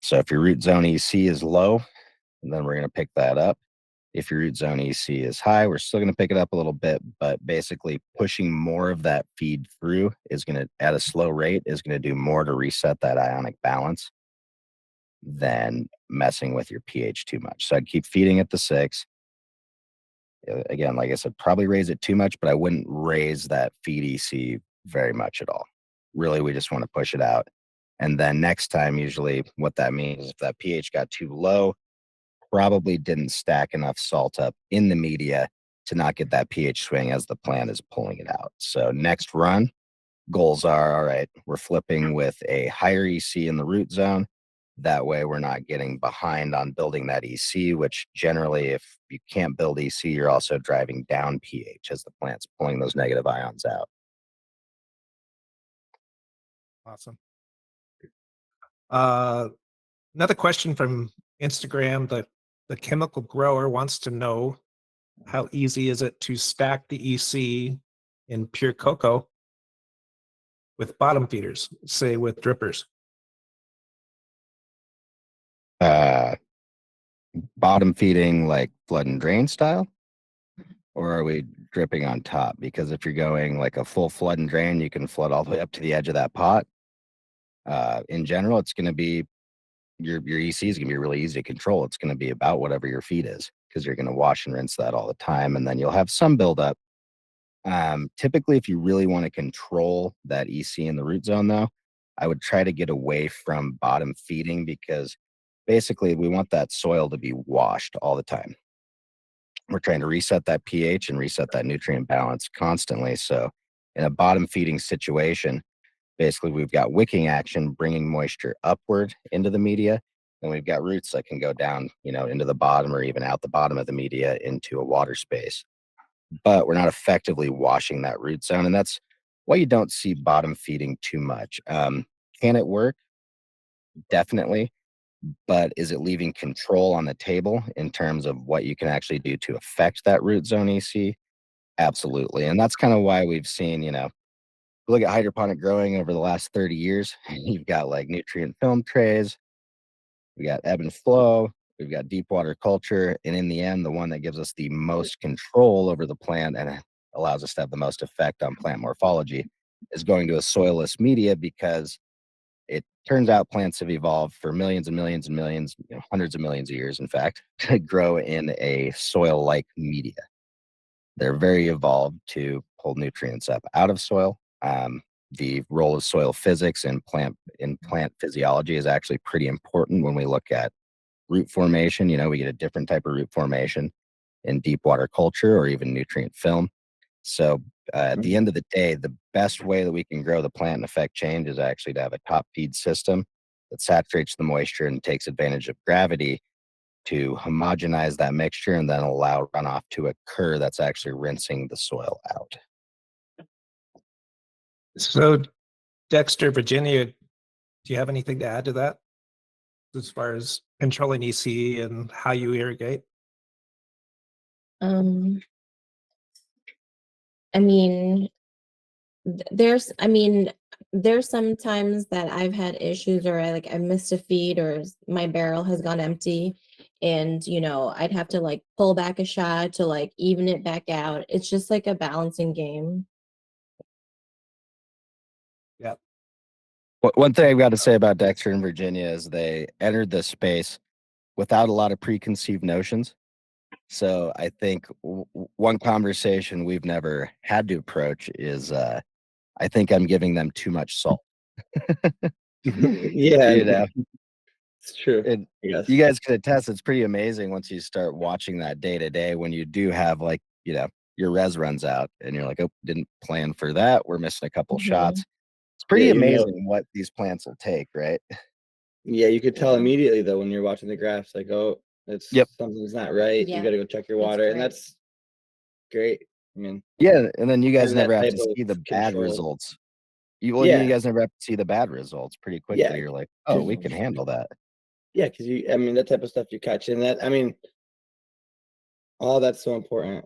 Speaker 2: So if your root zone EC is low, then we're going to pick that up. If your root zone EC is high, we're still going to pick it up a little bit, but basically pushing more of that feed through is going to, at a slow rate, is going to do more to reset that ionic balance than messing with your pH too much. So I'd keep feeding it to 6. Again, like I said, probably raise it too much, but I wouldn't raise that feed EC very much at all. Really, we just want to push it out. And then next time, usually what that means is if that pH got too low, probably didn't stack enough salt up in the media to not get that pH swing as the plant is pulling it out. So next run, goals are, all right, we're flipping with a higher EC in the root zone. That way we're not getting behind on building that EC, which generally, if you can't build EC, you're also driving down pH as the plant's pulling those negative ions out.
Speaker 1: Awesome. Another question from Instagram. The chemical grower wants to know, how easy is it to stack the EC in pure cocoa with bottom feeders, say with drippers?
Speaker 2: Bottom feeding like flood and drain style? Or are we dripping on top? Because if you're going like a full flood and drain, you can flood all the way up to the edge of that pot. In general, it's going to be, your EC is going to be really easy to control. It's going to be about whatever your feed is, because you're going to wash and rinse that all the time, and then you'll have some buildup. Typically, if you really want to control that EC in the root zone, though, I would try to get away from bottom feeding, because basically we want that soil to be washed all the time. We're trying to reset that pH and reset that nutrient balance constantly. So in a bottom feeding situation, basically we've got wicking action bringing moisture upward into the media, and we've got roots that can go down, into the bottom or even out the bottom of the media into a water space. But we're not effectively washing that root zone, and that's why you don't see bottom feeding too much. Can it work? Definitely. But is it leaving control on the table in terms of what you can actually do to affect that root zone EC? Absolutely. And that's kind of why we've seen, look at hydroponic growing over the last 30 years. You've got like nutrient film trays, we got ebb and flow, we've got deep water culture. And in the end, the one that gives us the most control over the plant and allows us to have the most effect on plant morphology is going to a soilless media, because it turns out plants have evolved for millions and millions and millions, hundreds of millions of years, in fact, to grow in a soil-like media. They're very evolved to pull nutrients up out of soil. The role of soil physics in plant physiology is actually pretty important when we look at root formation. We get a different type of root formation in deep water culture or even nutrient film. So at the end of the day, the best way that we can grow the plant and affect change is actually to have a top feed system that saturates the moisture and takes advantage of gravity to homogenize that mixture and then allow runoff to occur that's actually rinsing the soil out.
Speaker 1: So, Dexter, Virginia, do you have anything to add to that as far as controlling EC and how you irrigate?
Speaker 4: I mean, there's some times that I've had issues or I missed a feed or my barrel has gone empty and I'd have to like pull back a shot to like even it back out. It's just like a balancing game.
Speaker 1: Yeah.
Speaker 2: One thing I've got to say about Dexter and Virginia is they entered this space without a lot of preconceived notions. So I think one conversation we've never had to approach is I think I'm giving them too much salt.
Speaker 3: Yeah, it's true.
Speaker 2: And you guys can attest, it's pretty amazing once you start watching that day to day when you do have like, your res runs out and you're like, oh, didn't plan for that. We're missing a couple shots. It's pretty amazing what these plants will take, right?
Speaker 3: Yeah, you could tell immediately though when you're watching the graphs, like, oh, it's something's not right. You got to go check your water, and that's great. I mean,
Speaker 2: and then you guys never have to see the bad results. You guys never have to see the bad results pretty quickly.
Speaker 3: Yeah,
Speaker 2: you're like, oh, we can handle that.
Speaker 3: Yeah, because that type of stuff you catch, and all that's so important.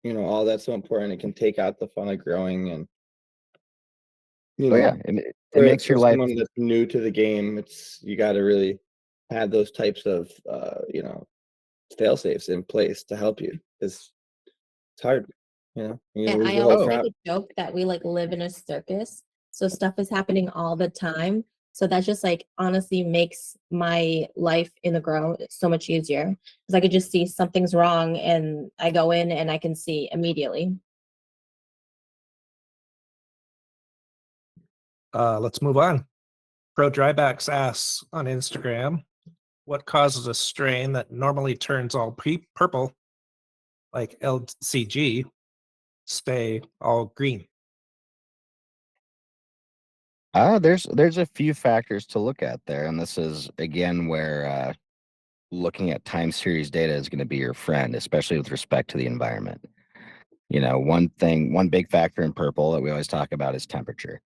Speaker 3: All that's so important. It can take out the fun of growing, and
Speaker 2: it makes your life.
Speaker 3: Someone that's new to the game, you got to really have those types of fail safes in place to help you. It's hard,
Speaker 4: I always make a joke that we like live in a circus, so stuff is happening all the time. So that just like honestly makes my life in the grow so much easier because I could just see something's wrong and I go in and I can see immediately.
Speaker 1: Let's move on. Pro Drybacks asks on Instagram, what causes a strain that normally turns all purple, like LCG, stay all green?
Speaker 2: There's a few factors to look at there, and this is again where looking at time series data is going to be your friend, especially with respect to the environment. One big factor in purple that we always talk about is temperature.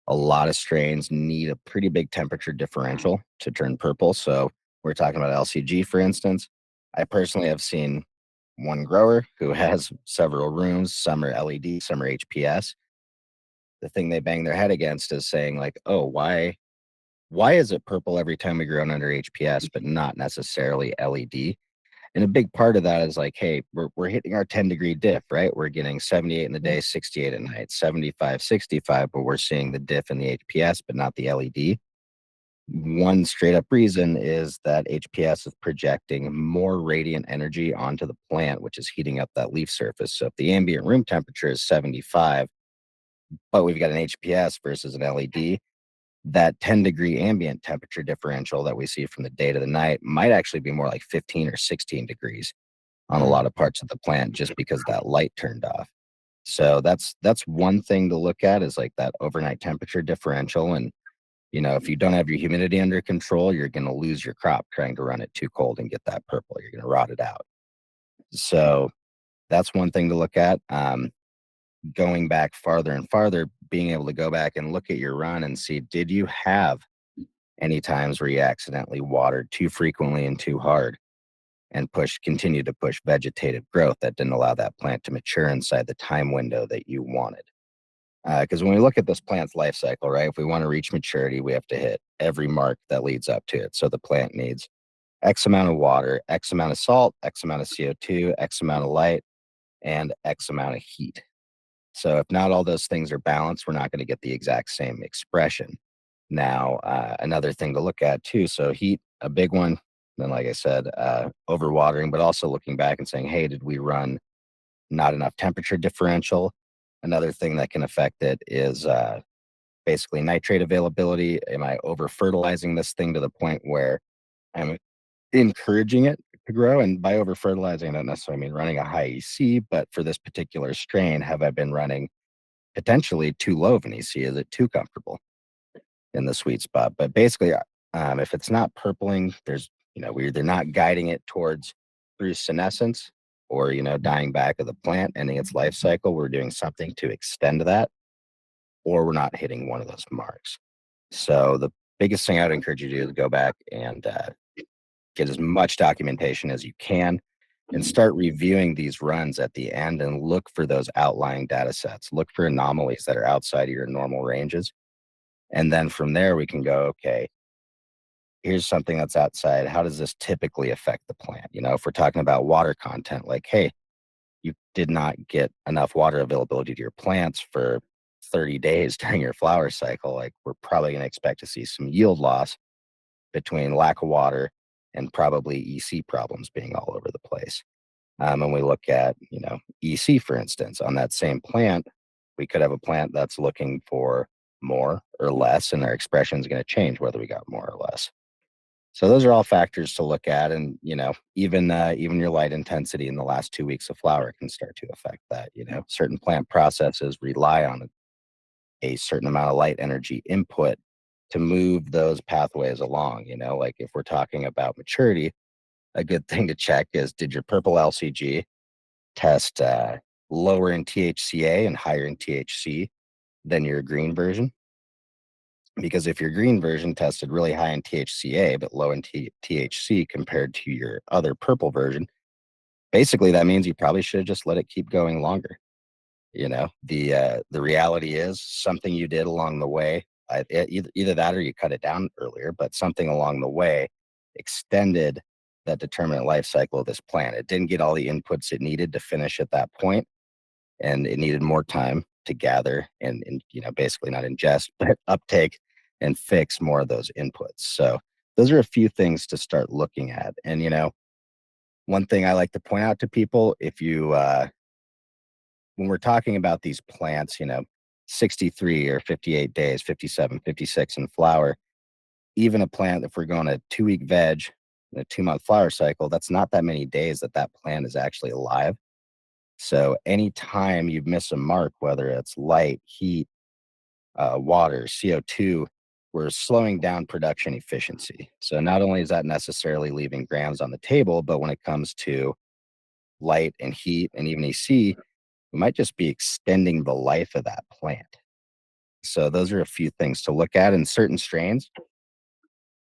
Speaker 2: A lot of strains need a pretty big temperature differential to turn purple. So we're talking about LCG, for instance. I personally have seen one grower who has several rooms, some are LED, some are HPS. The thing they bang their head against is saying like, oh, why is it purple every time we grow under HPS, but not necessarily LED? And a big part of that is like, hey, we're hitting our 10-degree diff, right? We're getting 78 in the day, 68 at night, 75, 65, but we're seeing the diff in the HPS, but not the LED. One straight up reason is that HPS is projecting more radiant energy onto the plant, which is heating up that leaf surface. So if the ambient room temperature is 75, but we've got an HPS versus an LED, that 10-degree ambient temperature differential that we see from the day to the night might actually be more like 15 or 16 degrees on a lot of parts of the plant just because that light turned off. So that's one thing to look at is like that overnight temperature differential. And, if you don't have your humidity under control, you're going to lose your crop trying to run it too cold and get that purple. You're going to rot it out. So that's one thing to look at. Going back farther and farther, being able to go back and look at your run and see, did you have any times where you accidentally watered too frequently and too hard and continue to push vegetative growth that didn't allow that plant to mature inside the time window that you wanted? Because when we look at this plant's life cycle, right, if we want to reach maturity, we have to hit every mark that leads up to it. So the plant needs X amount of water, X amount of salt, X amount of CO2, X amount of light, and X amount of heat. So if not all those things are balanced, we're not going to get the exact same expression. Now, another thing to look at too. So heat, a big one. Then, like I said, overwatering, but also looking back and saying, hey, did we run not enough temperature differential? Another thing that can affect it is basically nitrate availability. Am I over fertilizing this thing to the point where I'm encouraging it to grow? And by over fertilizing, I don't necessarily mean running a high EC, but for this particular strain, have I been running potentially too low of an EC? Is it too comfortable in the sweet spot? But basically, if it's not purpling, there's, we're either not guiding it towards through senescence or, dying back of the plant, ending its life cycle. We're doing something to extend that, or we're not hitting one of those marks. So the biggest thing I would encourage you to do is go back and get as much documentation as you can and start reviewing these runs at the end and look for those outlying data sets. Look for anomalies that are outside of your normal ranges. And then from there, we can go, okay, here's something that's outside. How does this typically affect the plant? If we're talking about water content, like, hey, you did not get enough water availability to your plants for 30 days during your flower cycle, like we're probably going to expect to see some yield loss between lack of water and probably EC problems being all over the place. And we look at, EC, for instance, on that same plant, we could have a plant that's looking for more or less, and our expression is going to change whether we got more or less. So those are all factors to look at, and even your light intensity in the last 2 weeks of flower can start to affect that. Certain plant processes rely on a certain amount of light energy input to move those pathways along. Like if we're talking about maturity, a good thing to check is, did your purple LCG test lower in THCA and higher in THC than your green version? Because if your green version tested really high in THCA but low in THC compared to your other purple version, basically that means you probably should have just let it keep going longer. The reality is something you did along the way, either that or you cut it down earlier, but something along the way extended that determinate life cycle of this plant. It didn't get all the inputs it needed to finish at that point, and it needed more time to gather and basically not ingest, but uptake and fix more of those inputs. So those are a few things to start looking at. And, one thing I like to point out to people, if you, when we're talking about these plants, 63 or 58 days, 57, 56 in flower, even a plant, if we're going a 2-week veg, a 2-month flower cycle, that's not that many days that plant is actually alive. So anytime you miss a mark, whether it's light, heat, water, CO2, we're slowing down production efficiency. So not only is that necessarily leaving grams on the table, but when it comes to light and heat and even EC, we might just be extending the life of that plant. So those are a few things to look at. In certain strains,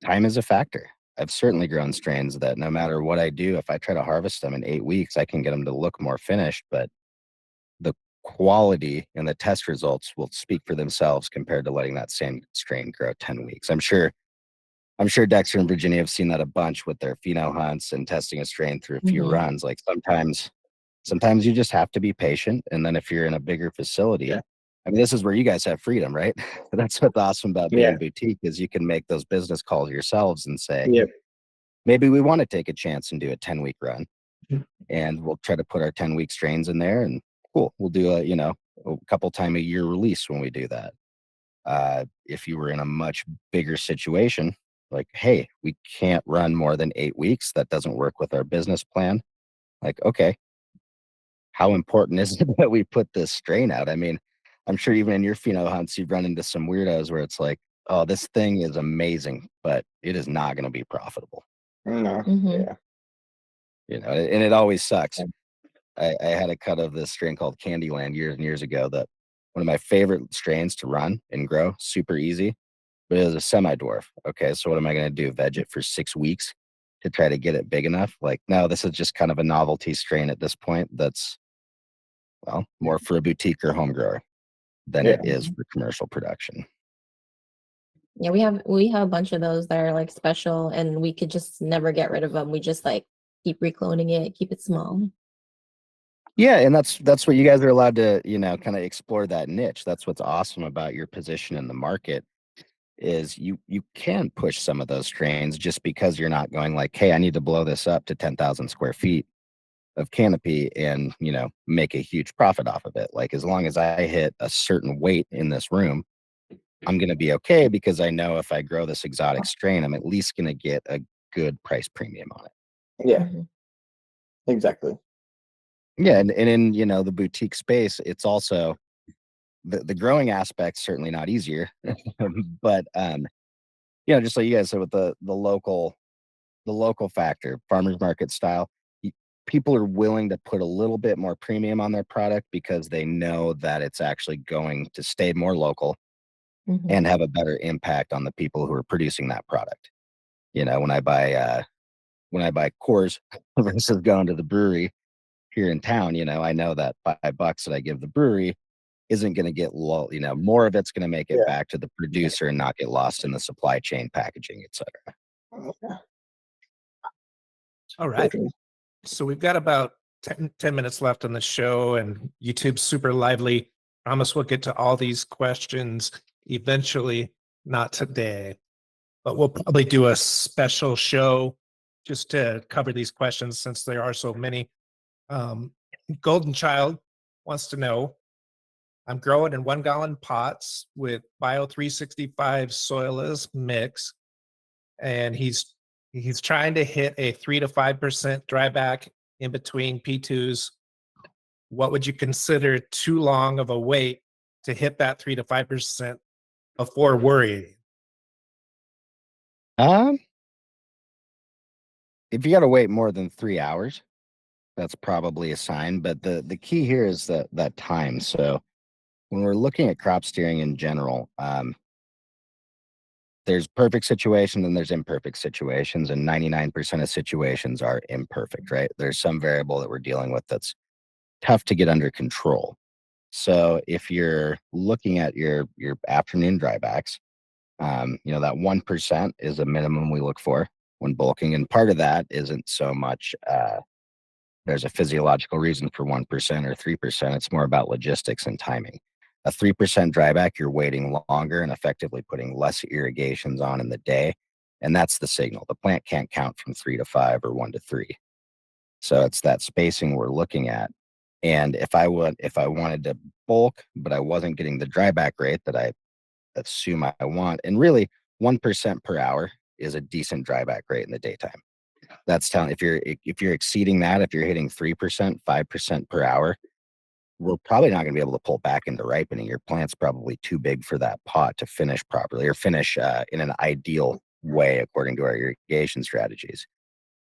Speaker 2: time is a factor. I've certainly grown strains that no matter what I do, if I try to harvest them in 8 weeks, I can get them to look more finished, but the quality and the test results will speak for themselves compared to letting that same strain grow 10 weeks. I'm sure Dexter and Virginia have seen that a bunch with their pheno hunts and testing a strain through a few runs. Like sometimes you just have to be patient. And then if you're in a bigger facility, I mean, this is where you guys have freedom, right? That's what's awesome about being boutique, is you can make those business calls yourselves and say, maybe we want to take a chance and do a 10-week run, and we'll try to put our 10-week strains in there, and cool, we'll do a couple time a year release when we do that. If you were in a much bigger situation, like, hey, we can't run more than 8 weeks, that doesn't work with our business plan. Like, okay, how important is it that we put this strain out? I mean, I'm sure even in your pheno hunts, you've run into some weirdos where it's like, oh, this thing is amazing, but it is not going to be profitable.
Speaker 3: No.
Speaker 2: And it always sucks. I had a cut of this strain called Candyland years and years ago, that one of my favorite strains to run and grow, super easy, but it was a semi-dwarf. Okay, so what am I going to do? Veg it for 6 weeks to try to get it big enough? Like, no, this is just kind of a novelty strain at this point that's, well, more for a boutique or home grower than it is for commercial production.
Speaker 4: Yeah, we have a bunch of those that are like special, and we could just never get rid of them. We just like keep recloning it, keep it small.
Speaker 2: Yeah, and that's what you guys are allowed to, kind of explore that niche. That's what's awesome about your position in the market, is you can push some of those strains just because you're not going like, hey, I need to blow this up to 10,000 square feet of canopy and, you know, make a huge profit off of it. Like, as long as I hit a certain weight in this room, I'm going to be okay, because I know if I grow this exotic strain, I'm at least going to get a good price premium on it.
Speaker 3: Yeah,
Speaker 4: Mhm.
Speaker 3: exactly.
Speaker 2: Yeah. And in, you know, the boutique space, it's also the growing aspect's certainly not easier, but, you know, just like you guys said with the local factor, farmers market style, people are willing to put a little bit more premium on their product because they know that it's actually going to stay more local
Speaker 4: Mhm.
Speaker 2: and have a better impact on the people who are producing that product. You know, when I buy Coors versus going to the brewery here in town, you know, I know that $5 that I give the brewery isn't going to get low, you know, more of it's going to make it
Speaker 3: Yeah.
Speaker 2: back to the producer and not get lost in the supply chain, packaging, etc.
Speaker 3: Yeah.
Speaker 1: All right. So we've got about 10 minutes left on the show, and YouTube's super lively. Promise we'll get to all these questions eventually, not today, but we'll probably do a special show just to cover these questions since there are so many. Golden Child wants to know, I'm growing in 1 gallon pots with Bio 365 soilless mix, and he's trying to hit a 3 to 5% dryback in between P2s. What would you consider too long of a wait to hit that 3 to 5% before worrying?
Speaker 2: If you got to wait more than 3 hours, that's probably a sign. But the key here is that time. So when we're looking at crop steering in general, there's perfect situations and there's imperfect situations, and 99% of situations are imperfect, right? There's some variable that we're dealing with that's tough to get under control. So if you're looking at your afternoon drybacks, you know, that 1% is a minimum we look for when bulking. And part of that isn't so much there's a physiological reason for 1% or 3%. It's more about logistics and timing. A 3% dryback, you're waiting longer and effectively putting less irrigations on in the day. And that's the signal. The plant can't count from 3 to 5 or 1 to 3. So it's that spacing we're looking at. And if I wanted to bulk, but I wasn't getting the dryback rate that I assume I want, and really 1% per hour is a decent dryback rate in the daytime. That's telling, if you're exceeding that, if you're hitting 3%, 5% per hour, we're probably not going to be able to pull back into ripening. Your plant's probably too big for that pot to finish properly, or finish in an ideal way according to our irrigation strategies.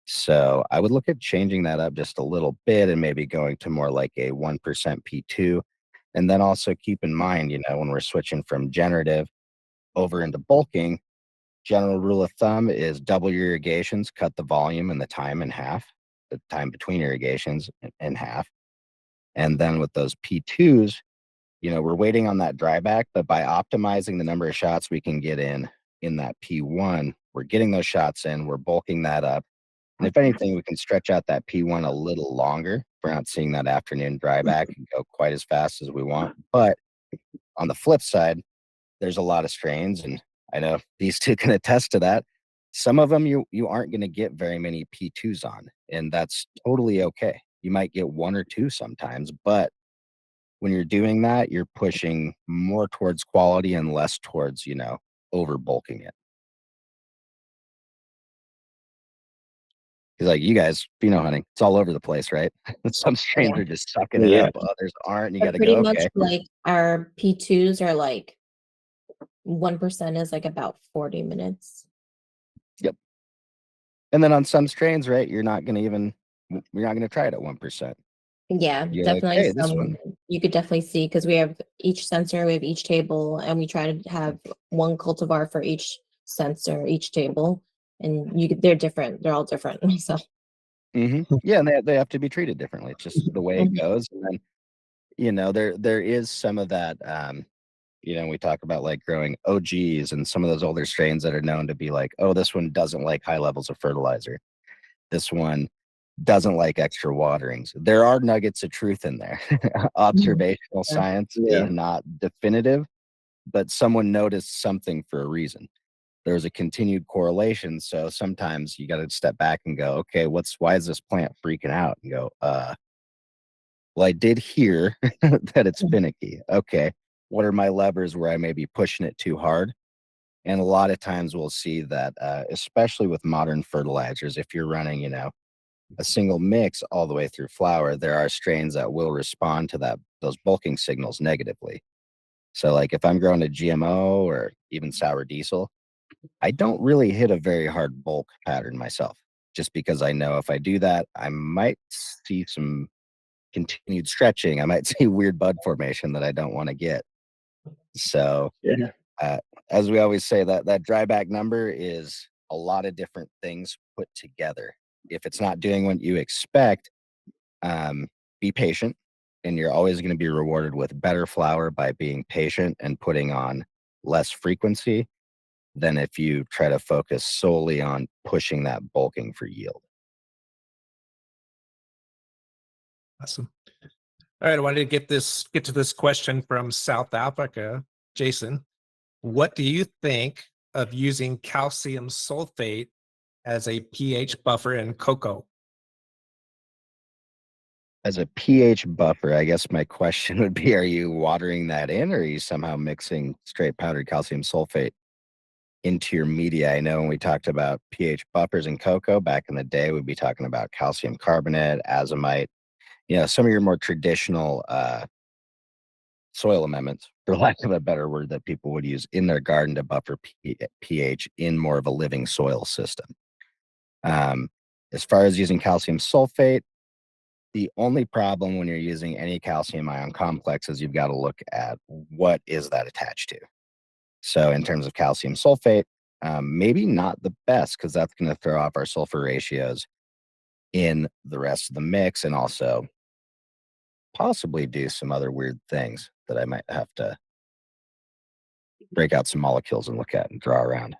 Speaker 2: So I would look at changing that up just a little bit and maybe going to more like a 1% P2. And then also keep in mind, you know, when we're switching from generative over into bulking, general rule of thumb is double your irrigations, cut the volume and the time in half, the time between irrigations in half. And then with those P2s, you know, we're waiting on that dryback, but by optimizing the number of shots we can get in that P1, we're getting those shots in, we're bulking that up. And if anything, we can stretch out that P1 a little longer. We're not seeing that afternoon dryback and go quite as fast as we want. But on the flip side, there's a lot of strains, and I know these two can attest to that. Some of them you aren't going to get very many P2s on, and that's totally okay. You might get 1 or 2 sometimes, but when you're doing that, you're pushing more towards quality and less towards, you know, over bulking it. Because like you guys, pheno hunting, it's all over the place, right? Some strains
Speaker 4: Yeah.
Speaker 2: are just sucking it
Speaker 3: Yeah.
Speaker 2: up, others aren't, and you
Speaker 4: But
Speaker 2: got to
Speaker 4: pretty
Speaker 2: go,
Speaker 4: much
Speaker 2: okay.
Speaker 4: like our P2s are like 1% is like about 40 minutes.
Speaker 2: Yep. And then on some strains, right, you're not going to try it at 1%.
Speaker 4: Yeah,
Speaker 2: You're like,
Speaker 4: definitely
Speaker 2: hey, this one.
Speaker 4: you could definitely see, because we have each sensor, we have each table, and we try to have one cultivar for each sensor, each table, and they're different. They're all different. So
Speaker 2: Yeah, and they have to be treated differently. It's just the way it goes. And then, you know, there is some of that, you know, we talk about like growing OGs and some of those older strains that are known to be like, oh, this one doesn't like high levels of fertilizer. This one doesn't like extra waterings. There are nuggets of truth in there. Observational
Speaker 4: Yeah.
Speaker 2: science
Speaker 3: Yeah.
Speaker 2: is not definitive, but someone noticed something for a reason. There was a continued correlation. So sometimes you got to step back and go, okay, why is this plant freaking out? And go, well, I did hear that it's finicky. Okay, what are my levers where I may be pushing it too hard? And a lot of times we'll see that, especially with modern fertilizers, if you're running, a single mix all the way through flower, there are strains that will respond to those bulking signals negatively. So like if I'm growing a GMO or even sour diesel, I don't really hit a very hard bulk pattern myself, just because I know if I do that, I might see some continued stretching. I might see weird bud formation that I don't want to get. So
Speaker 3: Yeah.
Speaker 2: as we always say, that dryback number is a lot of different things put together. If it's not doing what you expect, be patient, and you're always going to be rewarded with better flower by being patient and putting on less frequency than if you try to focus solely on pushing that bulking for yield.
Speaker 1: Awesome. All right, I wanted to get to this question from South Africa. Jason, what do you think of using calcium sulfate as a pH buffer in cocoa?
Speaker 2: As a pH buffer, I guess my question would be, are you watering that in, or are you somehow mixing straight powdered calcium sulfate into your media? I know when we talked about pH buffers in cocoa back in the day, we'd be talking about calcium carbonate, azomite, some of your more traditional soil amendments, for lack of a better word, that people would use in their garden to buffer pH in more of a living soil system. As far as using calcium sulfate, the only problem when you're using any calcium ion complex is you've got to look at what is that attached to. So in terms of calcium sulfate, maybe not the best, because that's going to throw off our sulfur ratios in the rest of the mix, and also possibly do some other weird things that I might have to break out some molecules and look at and draw around.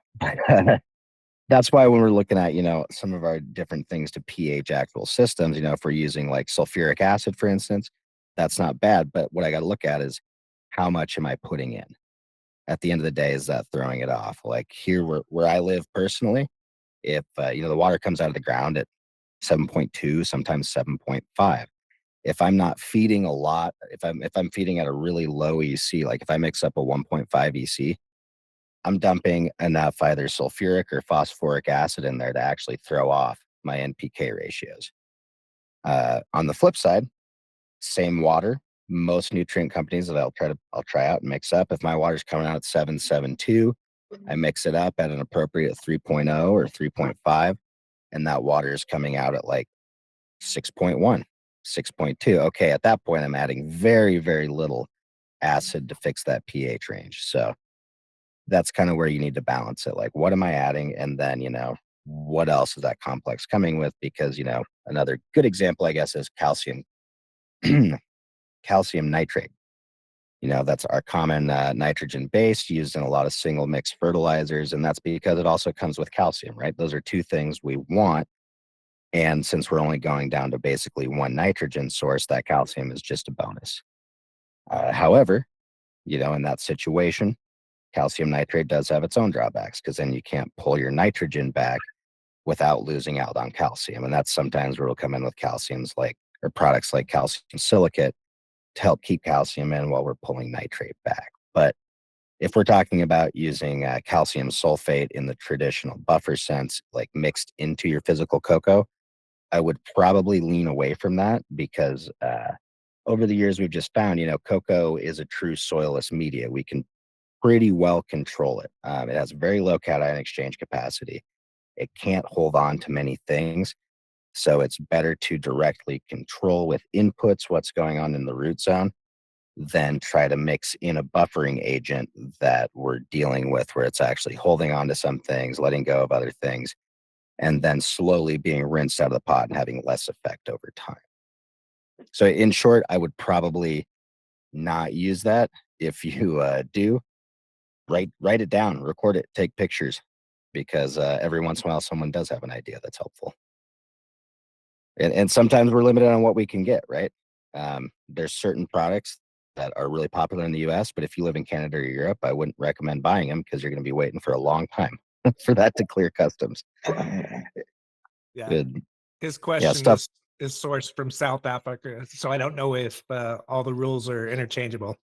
Speaker 2: That's why when we're looking at, some of our different things to pH actual systems, if we're using like sulfuric acid, for instance, that's not bad. But what I got to look at is how much am I putting in? At the end of the day, is that throwing it off? Like here where I live personally, if, the water comes out of the ground at 7.2, sometimes 7.5. If I'm not feeding a lot, if I'm feeding at a really low EC, like if I mix up a 1.5 EC, I'm dumping enough either sulfuric or phosphoric acid in there to actually throw off my NPK ratios. On the flip side, same water, most nutrient companies that I'll try out and mix up. If my water's coming out at 7.72, I mix it up at an appropriate 3.0 or 3.5, and that water is coming out at like 6.1, 6.2. Okay, at that point, I'm adding very, very little acid to fix that pH range. So that's kind of where you need to balance it. Like, what am I adding? And then, what else is that complex coming with? Because, another good example, I guess, is calcium, calcium nitrate. That's our common nitrogen base used in a lot of single mix fertilizers. And that's because it also comes with calcium, right? Those are two things we want. And since we're only going down to basically one nitrogen source, that calcium is just a bonus. However, in that situation, calcium nitrate does have its own drawbacks, because then you can't pull your nitrogen back without losing out on calcium. And that's sometimes where we'll come in with calciums or products like calcium silicate to help keep calcium in while we're pulling nitrate back. But if we're talking about using calcium sulfate in the traditional buffer sense, like mixed into your physical cocoa, I would probably lean away from that, because over the years we've just found, cocoa is a true soilless media. We can pretty well control it. It has very low cation exchange capacity. It can't hold on to many things. So it's better to directly control with inputs what's going on in the root zone than try to mix in a buffering agent that we're dealing with, where it's actually holding on to some things, letting go of other things, and then slowly being rinsed out of the pot and having less effect over time. So in short, I would probably not use that. If you do, write it down, record it, take pictures, because every once in a while someone does have an idea that's helpful. And sometimes we're limited on what we can get, right? There's certain products that are really popular in the US. But if you live in Canada or Europe, I wouldn't recommend buying them because you're going to be waiting for a long time for that to clear customs.
Speaker 1: Yeah.
Speaker 2: Good.
Speaker 1: His
Speaker 2: Yeah,
Speaker 1: question
Speaker 2: stuff.
Speaker 1: is sourced from South Africa, so I don't know if all the rules are interchangeable.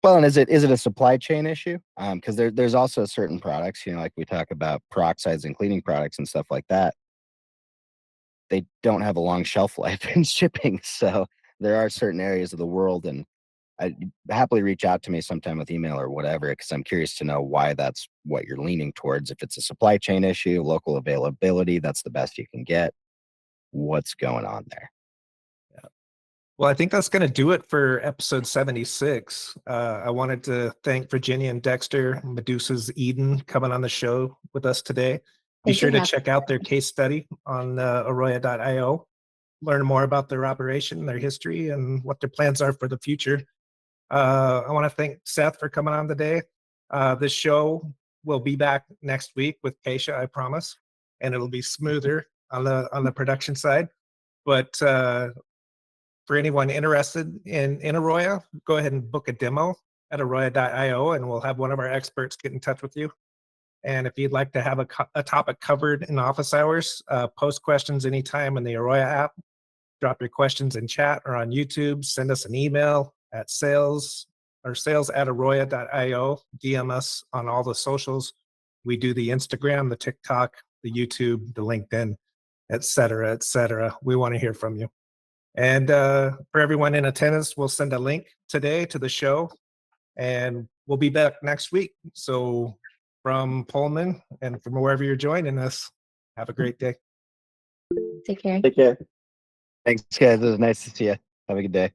Speaker 2: Well, and is it a supply chain issue? Because there's also certain products, like we talk about peroxides and cleaning products and stuff like that. They don't have a long shelf life in shipping, so there are certain areas of the world, and I happily reach out to me sometime with email or whatever, because I'm curious to know why that's what you're leaning towards. If it's a supply chain issue, local availability, that's the best you can get. What's going on there?
Speaker 1: Well, I think that's going to do it for episode 76. I wanted to thank Virginia and Dexter, Medusa's Eden, coming on the show with us today. Be
Speaker 4: Thank
Speaker 1: sure
Speaker 4: you,
Speaker 1: to
Speaker 4: Hap.
Speaker 1: check out their case study on AROYA.io. Learn more about their operation, their history, and what their plans are for the future. I want to thank Seth for coming on today. This show will be back next week with Keisha, I promise, and it'll be smoother on the production side. But for anyone interested in AROYA, go ahead and book a demo at AROYA.io, and we'll have one of our experts get in touch with you. And if you'd like to have a topic covered in office hours, post questions anytime in the AROYA app. Drop your questions in chat or on YouTube. Send us an email at sales@aroya.io. DM us on all the socials. We do the Instagram, the TikTok, the YouTube, the LinkedIn, et cetera, et cetera. We want to hear from you. And for everyone in attendance, we'll send a link today to the show, and we'll be back next week. So from Pullman and from wherever you're joining us, have a great day.
Speaker 4: Take care.
Speaker 3: Take care.
Speaker 2: Thanks, guys. It was nice to see you. Have a good day.